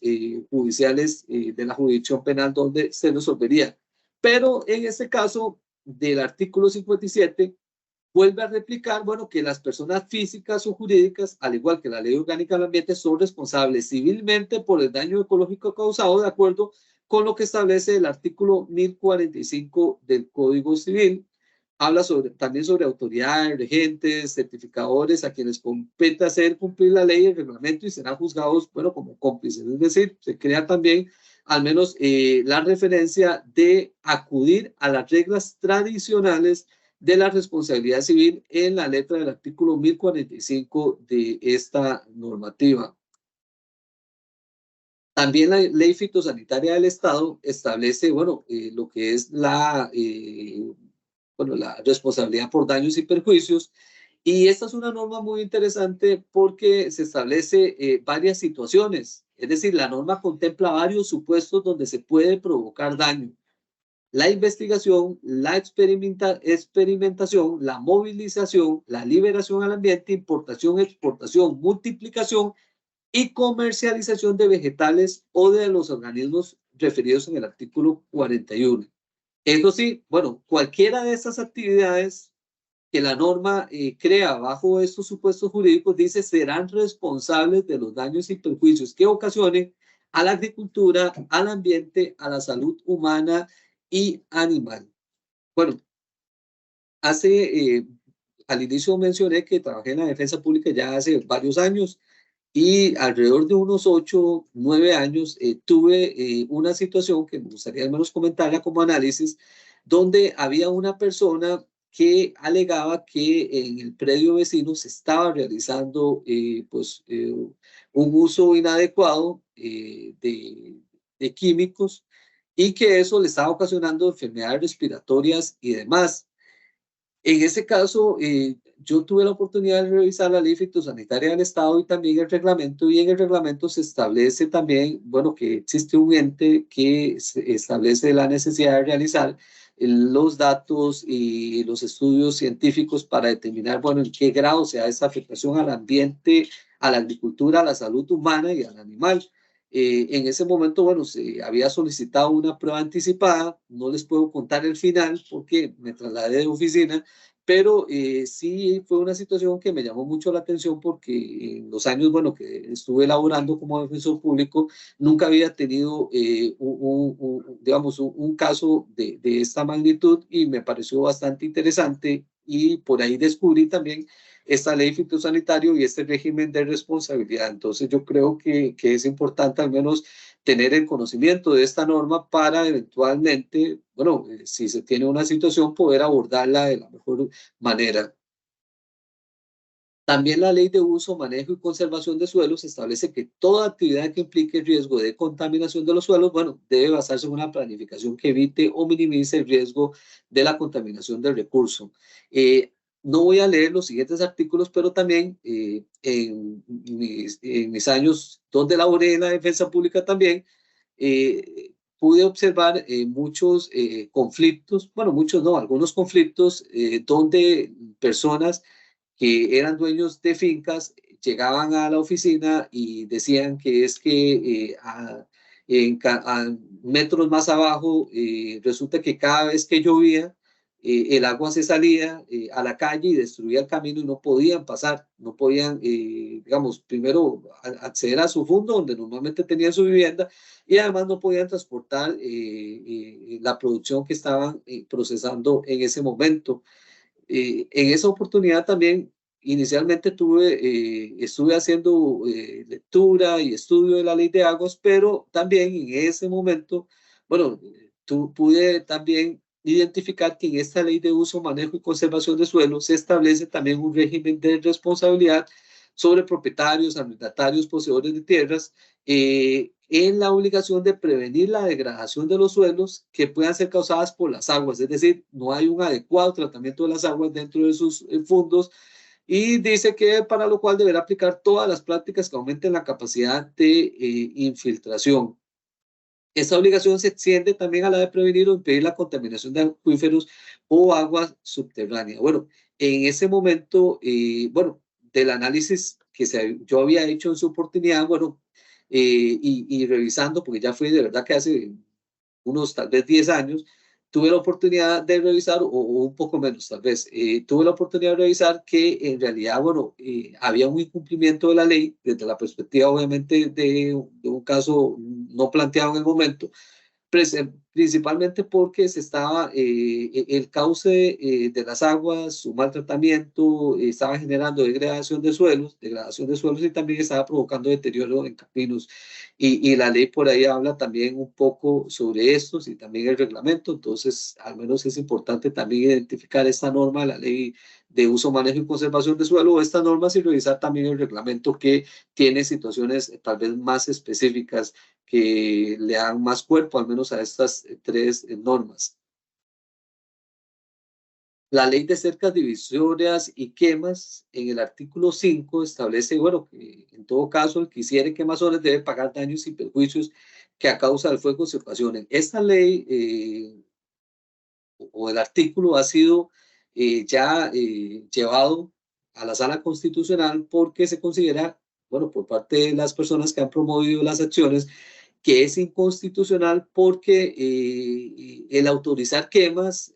judiciales de la jurisdicción penal donde se resolvería. Pero en este caso del artículo 57, vuelve a replicar, bueno, que las personas físicas o jurídicas, al igual que la ley orgánica del ambiente, son responsables civilmente por el daño ecológico causado de acuerdo con lo que establece el artículo 1045 del Código Civil. Habla también sobre autoridades, regentes, certificadores a quienes compete hacer cumplir la ley y el reglamento y serán juzgados, bueno, como cómplices. Es decir, se crea también al menos la referencia de acudir a las reglas tradicionales de la responsabilidad civil en la letra del artículo 1045 de esta normativa. También la ley fitosanitaria del Estado establece, bueno, lo que es la responsabilidad por daños y perjuicios. Y esta es una norma muy interesante porque se establece varias situaciones. Es decir, la norma contempla varios supuestos donde se puede provocar daño. La investigación, la experimentación, la movilización, la liberación al ambiente, importación, exportación, multiplicación y comercialización de vegetales o de los organismos referidos en el artículo 41. Eso sí, bueno, cualquiera de estas actividades que la norma crea bajo estos supuestos jurídicos dice serán responsables de los daños y perjuicios que ocasionen a la agricultura, al ambiente, a la salud humana y animal. Bueno, al inicio mencioné que trabajé en la defensa pública ya hace varios años y alrededor de unos 8, 9 años tuve una situación que me gustaría al menos comentarla como análisis, donde había una persona que alegaba que en el predio vecino se estaba realizando un uso inadecuado de químicos y que eso le estaba ocasionando enfermedades respiratorias y demás. En ese caso, yo tuve la oportunidad de revisar la ley fitosanitaria del Estado y también el reglamento, y en el reglamento se establece también, bueno, que existe un ente que establece la necesidad de realizar los datos y los estudios científicos para determinar, bueno, en qué grado se da esa afectación al ambiente, a la agricultura, a la salud humana y al animal. En ese momento, bueno, se había solicitado una prueba anticipada, no les puedo contar el final porque me trasladé de oficina, pero sí fue una situación que me llamó mucho la atención porque en los años, bueno, que estuve elaborando como defensor público, nunca había tenido, digamos, un caso de esta magnitud y me pareció bastante interesante y por ahí descubrí también esta ley fitosanitario y este régimen de responsabilidad. Entonces yo creo que es importante al menos tener el conocimiento de esta norma para eventualmente, bueno, si se tiene una situación, poder abordarla de la mejor manera. También la ley de uso, manejo y conservación de suelos establece que toda actividad que implique riesgo de contaminación de los suelos, bueno, debe basarse en una planificación que evite o minimice el riesgo de la contaminación del recurso. No voy a leer los siguientes artículos, pero también en mis años donde laboré en la defensa pública también, pude observar muchos conflictos, bueno, muchos no, algunos conflictos donde personas que eran dueños de fincas llegaban a la oficina y decían que es que a metros más abajo resulta que cada vez que llovía el agua se salía a la calle y destruía el camino y no podían pasar, no podían, digamos, primero acceder a su fondo donde normalmente tenían su vivienda y además no podían transportar la producción que estaban procesando en ese momento. En esa oportunidad también inicialmente estuve haciendo lectura y estudio de la ley de aguas, pero también en ese momento, bueno, pude también identificar que en esta ley de uso, manejo y conservación de suelos se establece también un régimen de responsabilidad sobre propietarios, arrendatarios, poseedores de tierras, en la obligación de prevenir la degradación de los suelos que puedan ser causadas por las aguas, es decir, no hay un adecuado tratamiento de las aguas dentro de sus fondos y dice que para lo cual deberá aplicar todas las prácticas que aumenten la capacidad de infiltración. Esta obligación se extiende también a la de prevenir o impedir la contaminación de acuíferos o aguas subterráneas. Bueno, en ese momento, bueno, del análisis que yo había hecho en su oportunidad, bueno, y revisando, porque ya fue de verdad que hace unos tal vez 10 años, tuve la oportunidad de revisar, o un poco menos tal vez, tuve la oportunidad de revisar que en realidad, bueno, había un incumplimiento de la ley desde la perspectiva obviamente de un caso no planteado en el momento, principalmente porque se estaba, el cauce de las aguas, su mal tratamiento, estaba generando degradación de suelos y también estaba provocando deterioro en caminos. Y la ley por ahí habla también un poco sobre estos y también el reglamento, entonces al menos es importante también identificar esta norma, la ley de uso, manejo y conservación de suelo, estas normas y revisar también el reglamento que tiene situaciones tal vez más específicas que le dan más cuerpo, al menos a estas tres normas. La ley de cercas divisorias y quemas en el artículo 5 establece, bueno, que en todo caso el que hiciere quemazones debe pagar daños y perjuicios que a causa del fuego se ocasionen. Esta ley o el artículo ha sido ya llevado a la sala constitucional porque se considera, bueno, por parte de las personas que han promovido las acciones, que es inconstitucional porque el autorizar quemas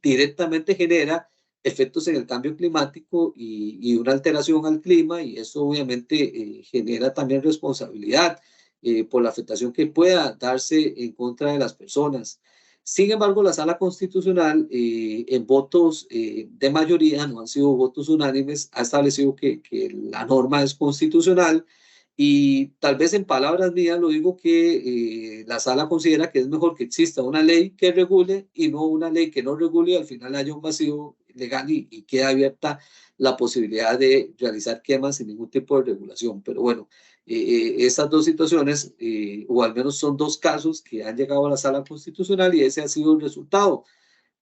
directamente genera efectos en el cambio climático y una alteración al clima y eso obviamente genera también responsabilidad por la afectación que pueda darse en contra de las personas. Sin embargo, la Sala Constitucional, en votos de mayoría, no han sido votos unánimes, ha establecido que la norma es constitucional y tal vez en palabras mías lo digo que la sala considera que es mejor que exista una ley que regule y no una ley que no regule y al final haya un vacío legal y queda abierta la posibilidad de realizar quemas sin ningún tipo de regulación. Pero bueno, estas dos situaciones, o al menos son dos casos que han llegado a la sala constitucional y ese ha sido el resultado.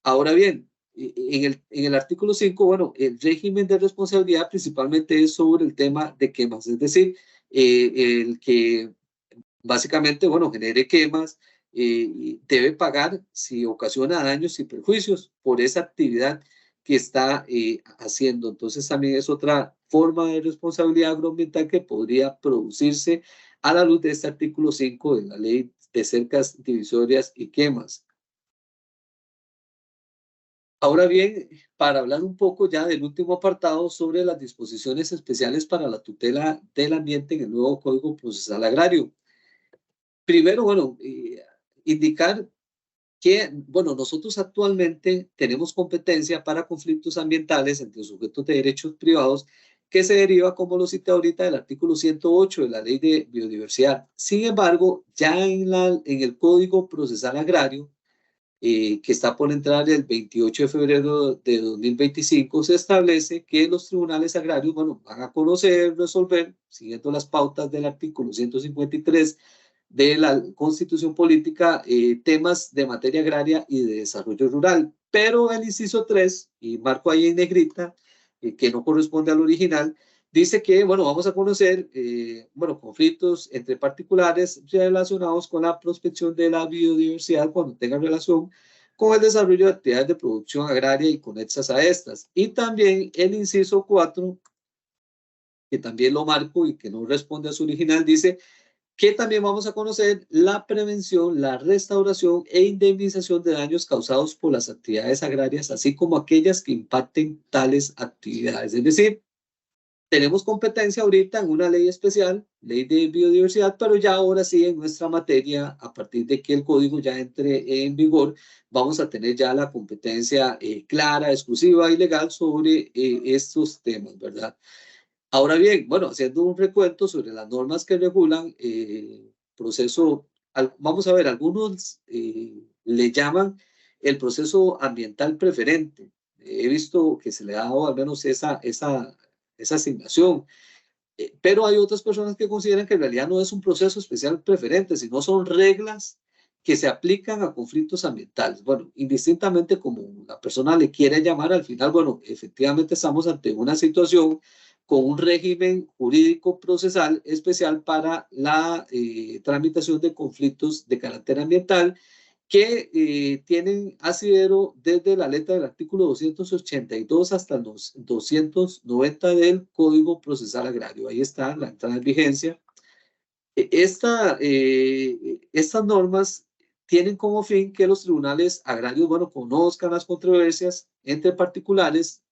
Ahora bien, en el artículo 5, bueno, el régimen de responsabilidad principalmente es sobre el tema de quemas, es decir, el que básicamente, bueno, genere quemas, debe pagar si ocasiona daños y perjuicios por esa actividad que está haciendo. Entonces también es otra forma de responsabilidad agroambiental que podría producirse a la luz de este artículo 5 de la ley de cercas divisorias y quemas. Ahora bien, para hablar un poco ya del último apartado sobre las disposiciones especiales para la tutela del ambiente en el nuevo Código Procesal Agrario. Primero, bueno, indicar que, bueno, nosotros actualmente tenemos competencia para conflictos ambientales entre sujetos de derechos privados que se deriva, como lo cité ahorita, del artículo 108 de la Ley de Biodiversidad. Sin embargo, ya en el Código Procesal Agrario, que está por entrar el 28 de febrero de 2025, se establece que los tribunales agrarios, bueno, van a conocer, resolver, siguiendo las pautas del artículo 153 de la Constitución Política, temas de materia agraria y de desarrollo rural. Pero el inciso 3, y marco ahí en negrita, que no corresponde al original, dice que, bueno, vamos a conocer, bueno, conflictos entre particulares relacionados con la prospección de la biodiversidad cuando tengan relación con el desarrollo de actividades de producción agraria y conexas a estas. Y también el inciso 4, que también lo marco y que no responde a su original, dice que también vamos a conocer la prevención, la restauración e indemnización de daños causados por las actividades agrarias, así como aquellas que impacten tales actividades. Es decir, tenemos competencia ahorita en una ley especial, ley de biodiversidad, pero ya ahora sí en nuestra materia, a partir de que el código ya entre en vigor, vamos a tener ya la competencia clara, exclusiva y legal sobre estos temas, ¿verdad? Ahora bien, bueno, haciendo un recuento sobre las normas que regulan proceso, vamos a ver, algunos le llaman el proceso ambiental preferente. He visto que se le ha dado al menos esa asignación, pero hay otras personas que consideran que en realidad no es un proceso especial preferente, sino son reglas que se aplican a conflictos ambientales. Bueno, indistintamente como la persona le quiere llamar, al final, bueno, efectivamente estamos ante una situación con un régimen jurídico procesal especial para la tramitación de conflictos de carácter ambiental que tienen asidero desde la letra del artículo 282 hasta los 290 del Código Procesal Agrario. Ahí está la entrada en vigencia. Estas normas tienen como fin que los tribunales agrarios, bueno, conozcan las controversias entre particulares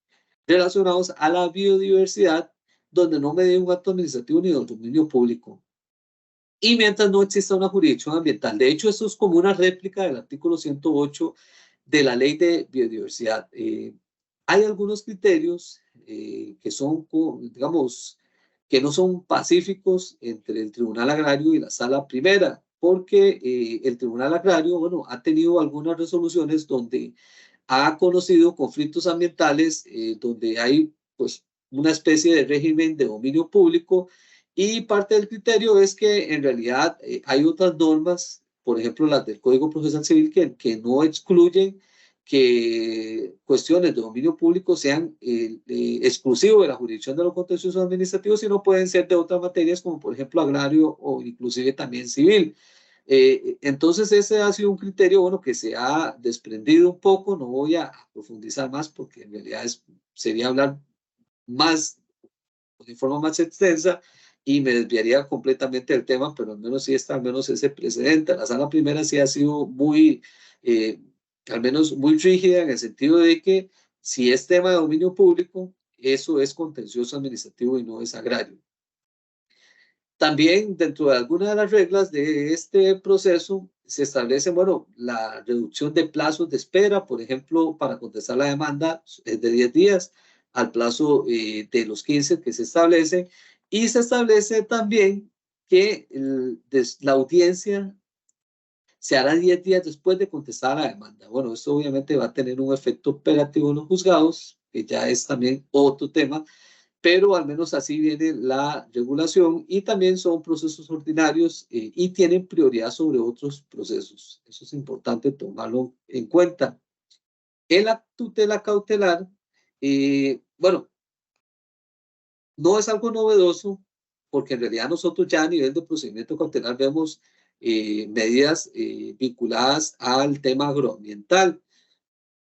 relacionados a la biodiversidad, donde no medie un acto administrativo ni del dominio público. Y mientras no exista una jurisdicción ambiental. De hecho, esto es como una réplica del artículo 108 de la Ley de Biodiversidad. Hay algunos criterios que son, digamos, que no son pacíficos entre el Tribunal Agrario y la Sala Primera, porque el Tribunal Agrario, bueno, ha tenido algunas resoluciones donde ha conocido conflictos ambientales donde hay, pues, una especie de régimen de dominio público y parte del criterio es que en realidad hay otras normas, por ejemplo las del Código Procesal Civil, que no excluyen que cuestiones de dominio público sean exclusivos de la jurisdicción de los contenciosos administrativos, sino pueden ser de otras materias como por ejemplo agrario o inclusive también civil. Entonces ese ha sido un criterio, bueno, que se ha desprendido un poco, no voy a profundizar más porque en realidad sería hablar más, de forma más extensa y me desviaría completamente del tema, pero al menos sí está, al menos ese precedente. La sala primera sí ha sido muy, eh, al menos muy rígida en el sentido de que si es tema de dominio público, eso es contencioso administrativo y no es agrario. También dentro de algunas de las reglas de este proceso se establece, bueno, la reducción de plazos de espera, por ejemplo, para contestar la demanda es de 10 días al plazo de los 15 que se establece y se establece también que la audiencia se hará 10 días después de contestar la demanda. Bueno, esto obviamente va a tener un efecto operativo en los juzgados, que ya es también otro tema, pero al menos así viene la regulación y también son procesos ordinarios y tienen prioridad sobre otros procesos. Eso es importante tomarlo en cuenta. En la tutela cautelar, bueno, no es algo novedoso porque en realidad nosotros ya a nivel de procedimiento cautelar vemos medidas vinculadas al tema agroambiental.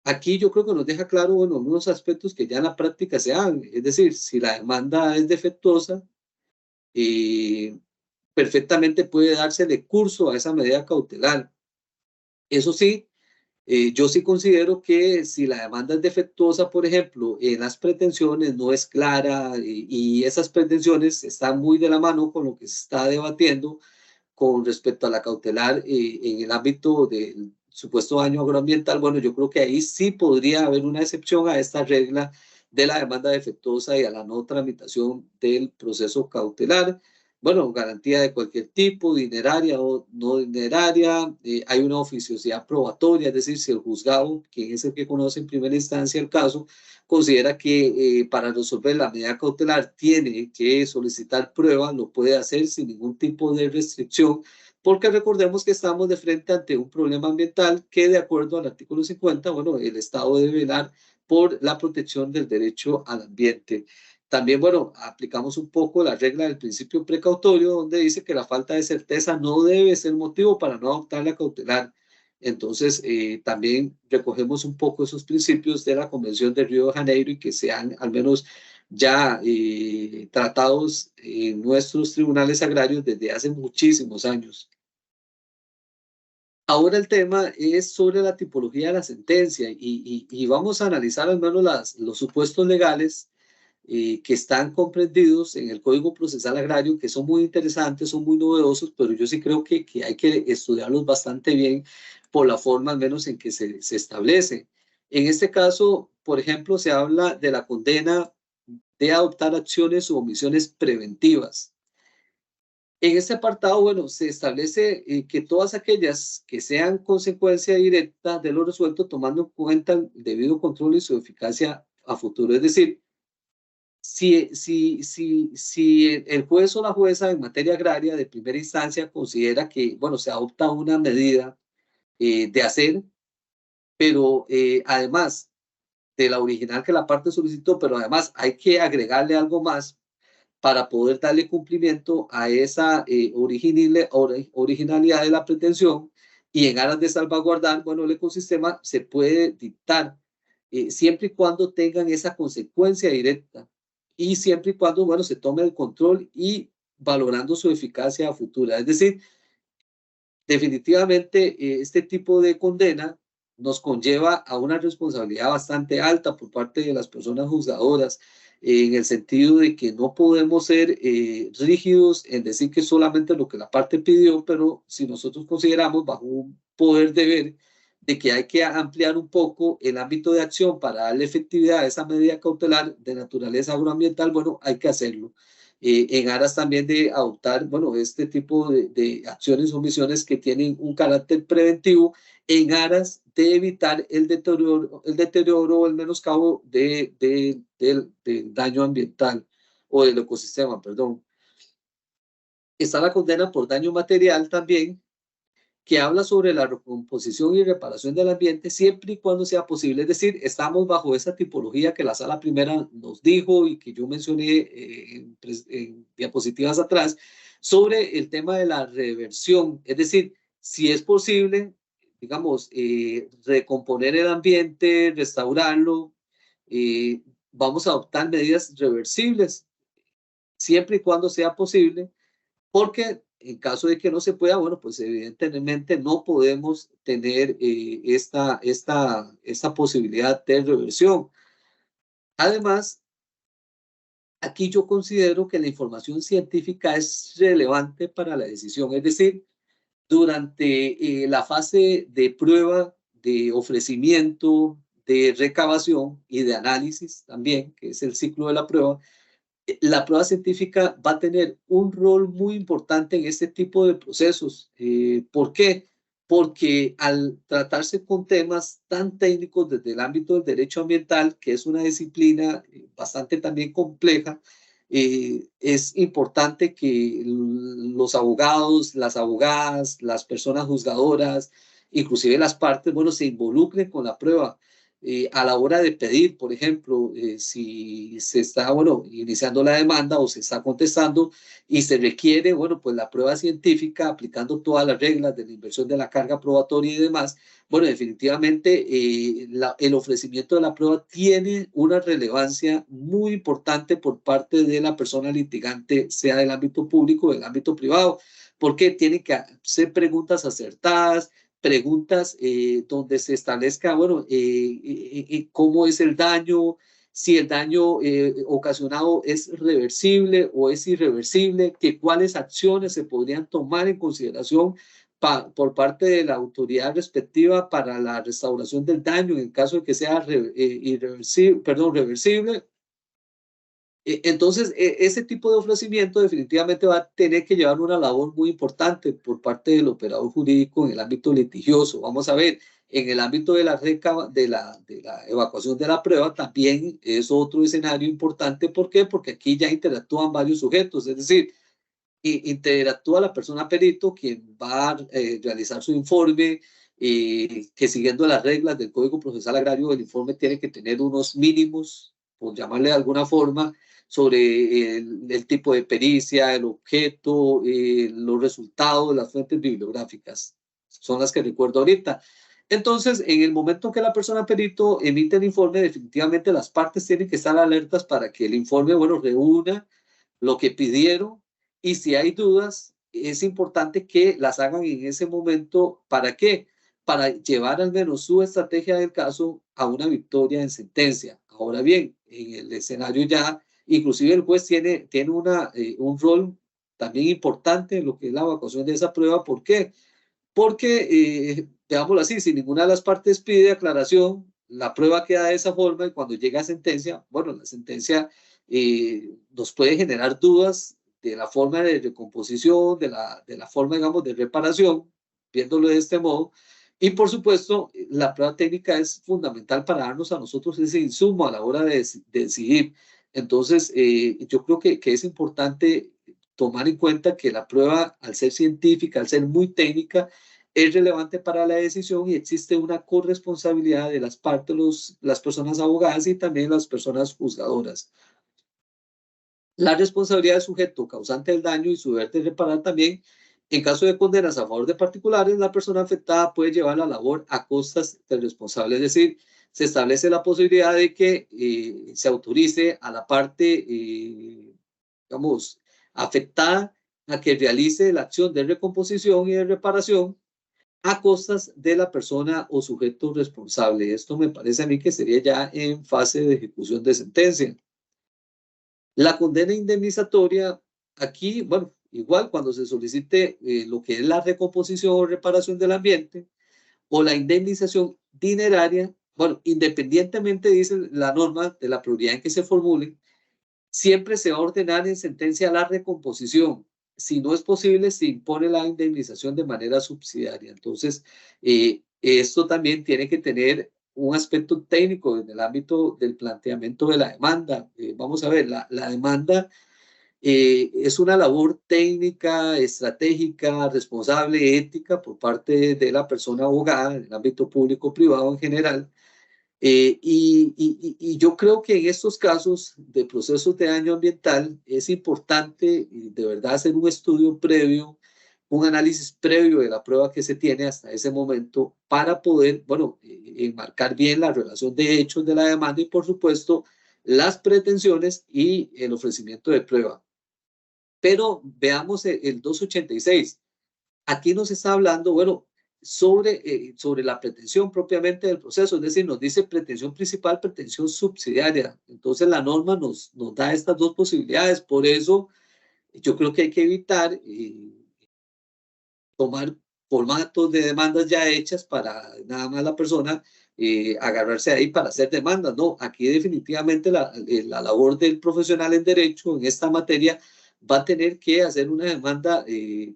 Aquí yo creo que nos deja claro, bueno, unos aspectos que ya en la práctica se dan. Es decir, si la demanda es defectuosa, perfectamente puede dársele curso a esa medida cautelar. Eso sí, Yo sí considero que si la demanda es defectuosa, por ejemplo, en las pretensiones no es clara y esas pretensiones están muy de la mano con lo que se está debatiendo con respecto a la cautelar en el ámbito del supuesto daño agroambiental, bueno, yo creo que ahí sí podría haber una excepción a esta regla de la demanda defectuosa y a la no tramitación del proceso cautelar. Bueno, garantía de cualquier tipo, dineraria o no dineraria, hay una oficiosidad probatoria, es decir, si el juzgado, quien es el que conoce en primera instancia el caso, considera que para resolver la medida cautelar tiene que solicitar pruebas, lo puede hacer sin ningún tipo de restricción, porque recordemos que estamos de frente ante un problema ambiental que, de acuerdo al artículo 50, bueno, el Estado debe velar por la protección del derecho al ambiente. También, bueno, aplicamos un poco la regla del principio precautorio, donde dice que la falta de certeza no debe ser motivo para no adoptar la cautelar. Entonces, también recogemos un poco esos principios de la Convención de Río de Janeiro y que sean al menos ya tratados en nuestros tribunales agrarios desde hace muchísimos años. Ahora el tema es sobre la tipología de la sentencia y vamos a analizar al menos los supuestos legales que están comprendidos en el Código Procesal Agrario, que son muy interesantes, son muy novedosos, pero yo sí creo que hay que estudiarlos bastante bien por la forma al menos en que se establece. En este caso, por ejemplo, se habla de la condena de adoptar acciones u omisiones preventivas. En este apartado, bueno, se establece que todas aquellas que sean consecuencia directa de lo resuelto, tomando en cuenta el debido control y su eficacia a futuro. Es decir, si el juez o la jueza en materia agraria de primera instancia considera que, bueno, se adopta una medida de hacer, pero además de la original que la parte solicitó, pero además hay que agregarle algo más para poder darle cumplimiento a esa originalidad de la pretensión y en aras de salvaguardar, bueno, el ecosistema se puede dictar siempre y cuando tengan esa consecuencia directa y siempre y cuando, bueno, se tome el control y valorando su eficacia futura. Es decir, definitivamente este tipo de condena nos conlleva a una responsabilidad bastante alta por parte de las personas juzgadoras, en el sentido de que no podemos ser rígidos en decir que solamente lo que la parte pidió, pero si nosotros consideramos bajo un poder deber de que hay que ampliar un poco el ámbito de acción para darle efectividad a esa medida cautelar de naturaleza agroambiental, bueno, hay que hacerlo en aras también de adoptar, bueno, este tipo de acciones o misiones que tienen un carácter preventivo en aras de evitar el deterioro o el menoscabo del daño ambiental o del ecosistema, perdón. Está la condena por daño material también, que habla sobre la recomposición y reparación del ambiente siempre y cuando sea posible. Es decir, estamos bajo esa tipología que la sala primera nos dijo y que yo mencioné en diapositivas atrás sobre el tema de la reversión. Es decir, si es posible, digamos, recomponer el ambiente, restaurarlo, vamos a adoptar medidas reversibles siempre y cuando sea posible porque en caso de que no se pueda, bueno, pues evidentemente no podemos tener esta posibilidad de reversión. Además, aquí yo considero que la información científica es relevante para la decisión, es decir, durante la fase de prueba, de ofrecimiento, de recabación y de análisis también, que es el ciclo de la prueba científica va a tener un rol muy importante en este tipo de procesos. ¿Por qué? Porque al tratarse con temas tan técnicos desde el ámbito del derecho ambiental, que es una disciplina bastante también compleja, es importante que los abogados, las abogadas, las personas juzgadoras, inclusive las partes, bueno, se involucren con la prueba a la hora de pedir, por ejemplo, si se está, bueno, iniciando la demanda o se está contestando y se requiere, bueno, pues la prueba científica aplicando todas las reglas de la inversión de la carga probatoria y demás, bueno, definitivamente el ofrecimiento de la prueba tiene una relevancia muy importante por parte de la persona litigante, sea del ámbito público o del ámbito privado, porque tiene que hacer preguntas acertadas, preguntas donde se establezca, bueno, cómo es el daño, si el daño ocasionado es reversible o es irreversible, que cuáles acciones se podrían tomar en consideración por parte de la autoridad respectiva para la restauración del daño en el caso de que sea irreversible, perdón, reversible. Entonces, ese tipo de ofrecimiento definitivamente va a tener que llevar una labor muy importante por parte del operador jurídico en el ámbito litigioso. Vamos a ver, en el ámbito de la evacuación de la prueba también es otro escenario importante. ¿Por qué? Porque aquí ya interactúan varios sujetos, es decir, interactúa la persona perito, quien va a realizar su informe, que siguiendo las reglas del Código Procesal Agrario, el informe tiene que tener unos mínimos, por llamarle de alguna forma, sobre el tipo de pericia, el objeto, los resultados, las fuentes bibliográficas. Son las que recuerdo ahorita. Entonces, en el momento que la persona perito emite el informe, definitivamente las partes tienen que estar alertas para que el informe, bueno, reúna lo que pidieron, y si hay dudas, es importante que las hagan en ese momento. ¿Para qué? Para llevar al menos su estrategia del caso a una victoria en sentencia. Ahora bien, en el escenario ya, inclusive el juez tiene un rol también importante en lo que es la evacuación de esa prueba. ¿Por qué? Porque, veámoslo así, si ninguna de las partes pide aclaración, la prueba queda de esa forma, y cuando llega a sentencia, bueno, la sentencia nos puede generar dudas de la forma de recomposición, de la forma, digamos, de reparación, viéndolo de este modo. Y por supuesto, la prueba técnica es fundamental para darnos a nosotros ese insumo a la hora de decidir. Entonces, yo creo que es importante tomar en cuenta que la prueba, al ser científica, al ser muy técnica, es relevante para la decisión, y existe una corresponsabilidad de las partes, las personas abogadas y también las personas juzgadoras. La responsabilidad del sujeto causante del daño y su deber de reparar también. En caso de condenas a favor de particulares, la persona afectada puede llevar la labor a costas del responsable. Es decir, se establece la posibilidad de que se autorice a la parte, digamos, afectada, a que realice la acción de recomposición y de reparación a costas de la persona o sujeto responsable. Esto me parece a mí que sería ya en fase de ejecución de sentencia. La condena indemnizatoria, aquí, bueno, igual cuando se solicite lo que es la recomposición o reparación del ambiente o la indemnización dineraria, bueno, independientemente, dice la norma, de la prioridad en que se formule, siempre se va a ordenar en sentencia la recomposición. Si no es posible, se impone la indemnización de manera subsidiaria. Entonces, esto también tiene que tener un aspecto técnico en el ámbito del planteamiento de la demanda. Vamos a ver, la demanda es una labor técnica, estratégica, responsable, ética por parte de la persona abogada en el ámbito público-privado en general. Y yo creo que en estos casos de procesos de daño ambiental es importante de verdad hacer un estudio previo, un análisis previo de la prueba que se tiene hasta ese momento para poder, bueno, enmarcar bien la relación de hechos de la demanda y, por supuesto, las pretensiones y el ofrecimiento de prueba. Pero veamos el 286. Aquí nos está hablando, bueno, sobre la pretensión propiamente del proceso, es decir, nos dice pretensión principal, pretensión subsidiaria. Entonces la norma nos da estas dos posibilidades. Por eso yo creo que hay que evitar tomar formatos de demandas ya hechas para nada más la persona agarrarse ahí para hacer demandas. No, aquí definitivamente la labor del profesional en derecho en esta materia va a tener que hacer una demanda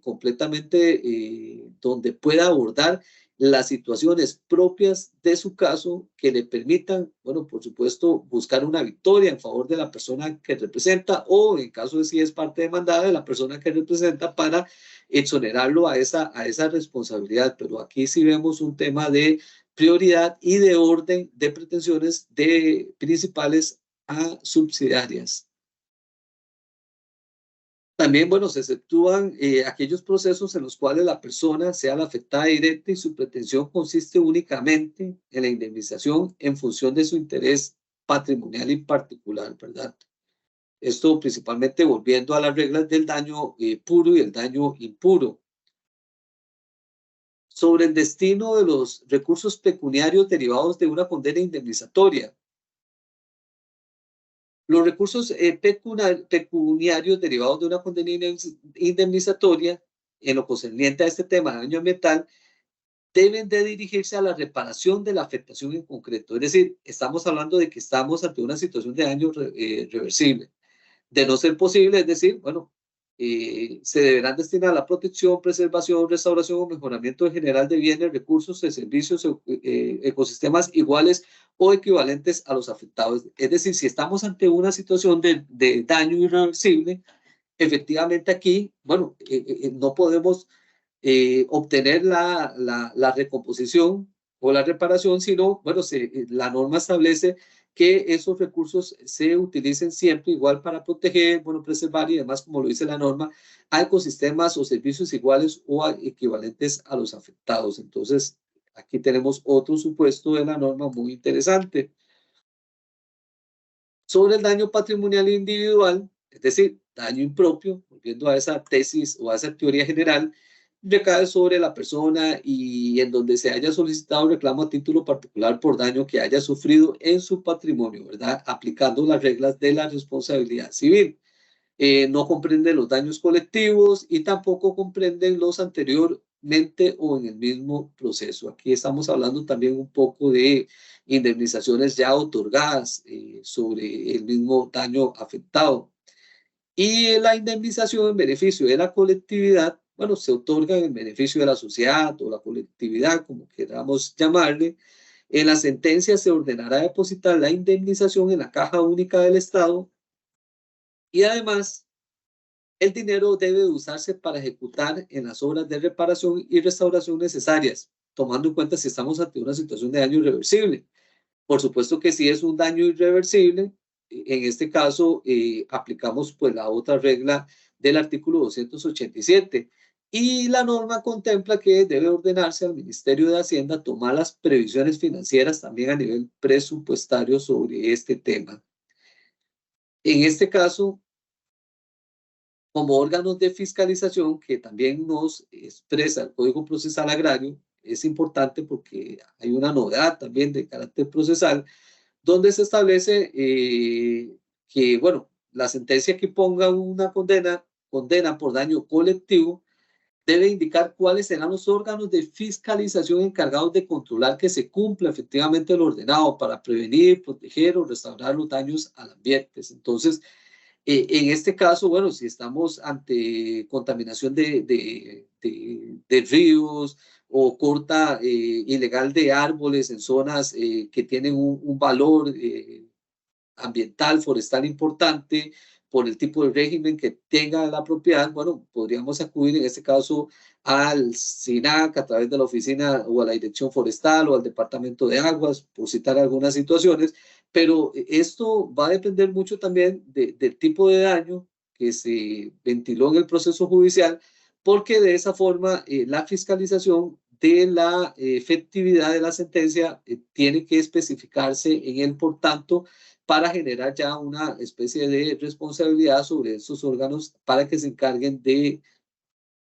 completamente donde pueda abordar las situaciones propias de su caso que le permitan, bueno, por supuesto, buscar una victoria en favor de la persona que representa, o en caso de si es parte demandada, de la persona que representa, para exonerarlo a esa responsabilidad. Pero aquí sí vemos un tema de prioridad y de orden de pretensiones de principales a subsidiarias. También, bueno, se exceptúan aquellos procesos en los cuales la persona sea la afectada directa y su pretensión consiste únicamente en la indemnización en función de su interés patrimonial y particular, ¿verdad? Esto principalmente volviendo a las reglas del daño puro y el daño impuro. sobre el destino de los recursos pecuniarios derivados de una condena indemnizatoria. Los recursos pecuniarios derivados de una condena indemnizatoria, en lo concerniente a este tema de daño ambiental, deben de dirigirse a la reparación de la afectación en concreto. Es decir, estamos hablando de que estamos ante una situación de daño reversible. De no ser posible, es decir, bueno, se deberán destinar a la protección, preservación, restauración o mejoramiento en general de bienes, recursos, de servicios, ecosistemas iguales o equivalentes a los afectados. Es decir, si estamos ante una situación de daño irreversible, efectivamente aquí, bueno, no podemos obtener la recomposición o la reparación, sino, bueno, la norma establece que esos recursos se utilicen siempre igual para proteger, bueno, preservar y demás, como lo dice la norma, a ecosistemas o servicios iguales o equivalentes a los afectados. Entonces, aquí tenemos otro supuesto de la norma muy interesante. Sobre el daño patrimonial individual, es decir, daño impropio, volviendo a esa tesis o a esa teoría general, recae sobre la persona y en donde se haya solicitado reclamo a título particular por daño que haya sufrido en su patrimonio, ¿verdad? Aplicando las reglas de la responsabilidad civil. No comprende los daños colectivos y tampoco comprenden los anteriormente o en el mismo proceso. Aquí estamos hablando también un poco de indemnizaciones ya otorgadas sobre el mismo daño afectado. Y la indemnización en beneficio de la colectividad, bueno, se otorga en beneficio de la sociedad o la colectividad, como queramos llamarle. En la sentencia se ordenará depositar la indemnización en la caja única del Estado y además el dinero debe usarse para ejecutar en las obras de reparación y restauración necesarias, tomando en cuenta si estamos ante una situación de daño irreversible. Por supuesto que si es un daño irreversible, en este caso aplicamos pues la otra regla del artículo 287. Y la norma contempla que debe ordenarse al Ministerio de Hacienda tomar las previsiones financieras también a nivel presupuestario sobre este tema. En este caso, como órganos de fiscalización que también nos expresa el Código Procesal Agrario, es importante porque hay una novedad también de carácter procesal, donde se establece que, bueno, la sentencia que ponga una condena por daño colectivo, debe indicar cuáles serán los órganos de fiscalización encargados de controlar que se cumpla efectivamente lo ordenado para prevenir, proteger o restaurar los daños al ambiente. Entonces, en este caso, bueno, si estamos ante contaminación de ríos o corta ilegal de árboles en zonas que tienen un valor ambiental, forestal importante, por el tipo de régimen que tenga la propiedad, bueno, podríamos acudir en este caso al SINAC a través de la oficina o a la dirección forestal o al departamento de aguas, por citar algunas situaciones, pero esto va a depender mucho también del tipo de daño que se ventiló en el proceso judicial, porque de esa forma la fiscalización de la efectividad de la sentencia tiene que especificarse en él, por tanto, para generar ya una especie de responsabilidad sobre esos órganos para que se encarguen de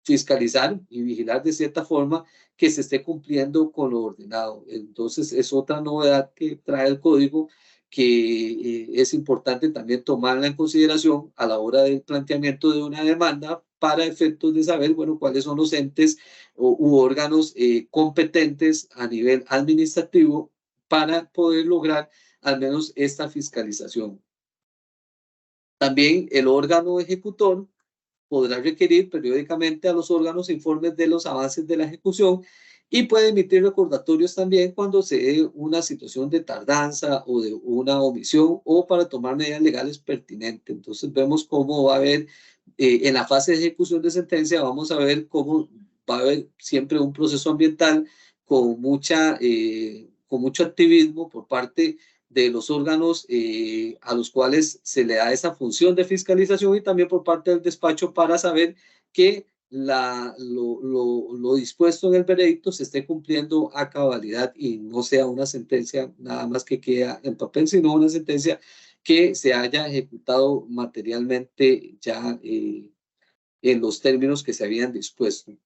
fiscalizar y vigilar de cierta forma que se esté cumpliendo con lo ordenado. Entonces, es otra novedad que trae el código que es importante también tomarla en consideración a la hora del planteamiento de una demanda para efectos de saber, bueno, cuáles son los entes u órganos competentes a nivel administrativo para poder lograr al menos esta fiscalización. También el órgano ejecutor podrá requerir periódicamente a los órganos informes de los avances de la ejecución y puede emitir recordatorios también cuando se dé una situación de tardanza o de una omisión o para tomar medidas legales pertinentes. Entonces vemos cómo va a haber, en la fase de ejecución de sentencia, vamos a ver cómo va a haber siempre un proceso ambiental con mucho activismo por parte de los órganos a los cuales se le da esa función de fiscalización y también por parte del despacho para saber que lo dispuesto en el veredicto se esté cumpliendo a cabalidad y no sea una sentencia nada más que queda en papel, sino una sentencia que se haya ejecutado materialmente ya en los términos que se habían dispuesto.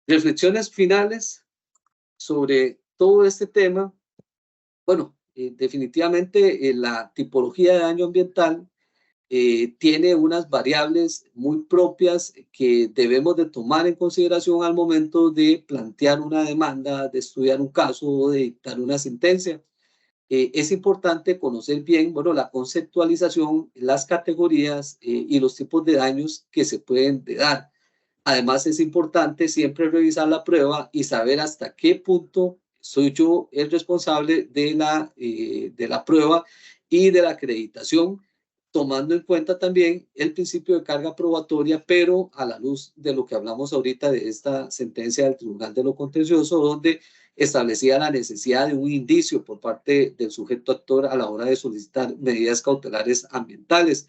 Reflexiones finales sobre todo este tema. Bueno, definitivamente la tipología de daño ambiental tiene unas variables muy propias que debemos de tomar en consideración al momento de plantear una demanda, de estudiar un caso o de dictar una sentencia. Es importante conocer bien, bueno, la conceptualización, las categorías y los tipos de daños que se pueden dar. Además, es importante siempre revisar la prueba y saber hasta qué punto soy yo el responsable de la prueba y de la acreditación, tomando en cuenta también el principio de carga probatoria, pero a la luz de lo que hablamos ahorita de esta sentencia del Tribunal de lo Contencioso, donde establecía la necesidad de un indicio por parte del sujeto actor a la hora de solicitar medidas cautelares ambientales.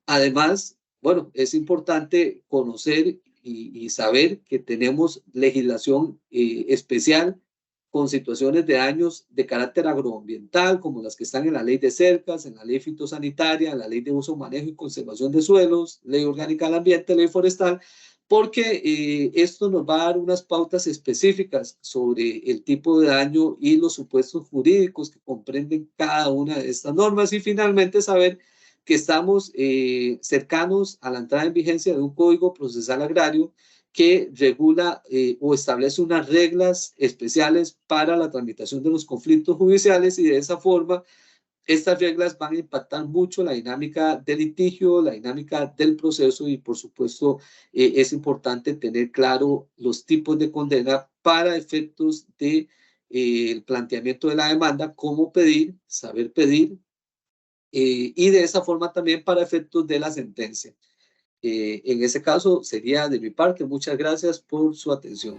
Además, bueno, es importante conocer y saber que tenemos legislación especial con situaciones de daños de carácter agroambiental, como las que están en la ley de cercas, en la ley fitosanitaria, en la ley de uso, manejo y conservación de suelos, ley orgánica del ambiente, ley forestal, porque esto nos va a dar unas pautas específicas sobre el tipo de daño y los supuestos jurídicos que comprenden cada una de estas normas y finalmente saber que estamos cercanos a la entrada en vigencia de un código procesal agrario que regula o establece unas reglas especiales para la tramitación de los conflictos judiciales y de esa forma estas reglas van a impactar mucho la dinámica del litigio, la dinámica del proceso y por supuesto es importante tener claro los tipos de condena para efectos de el planteamiento de la demanda, cómo pedir, saber pedir, y de esa forma también para efectos de la sentencia. En ese caso sería de mi parte. Muchas gracias por su atención.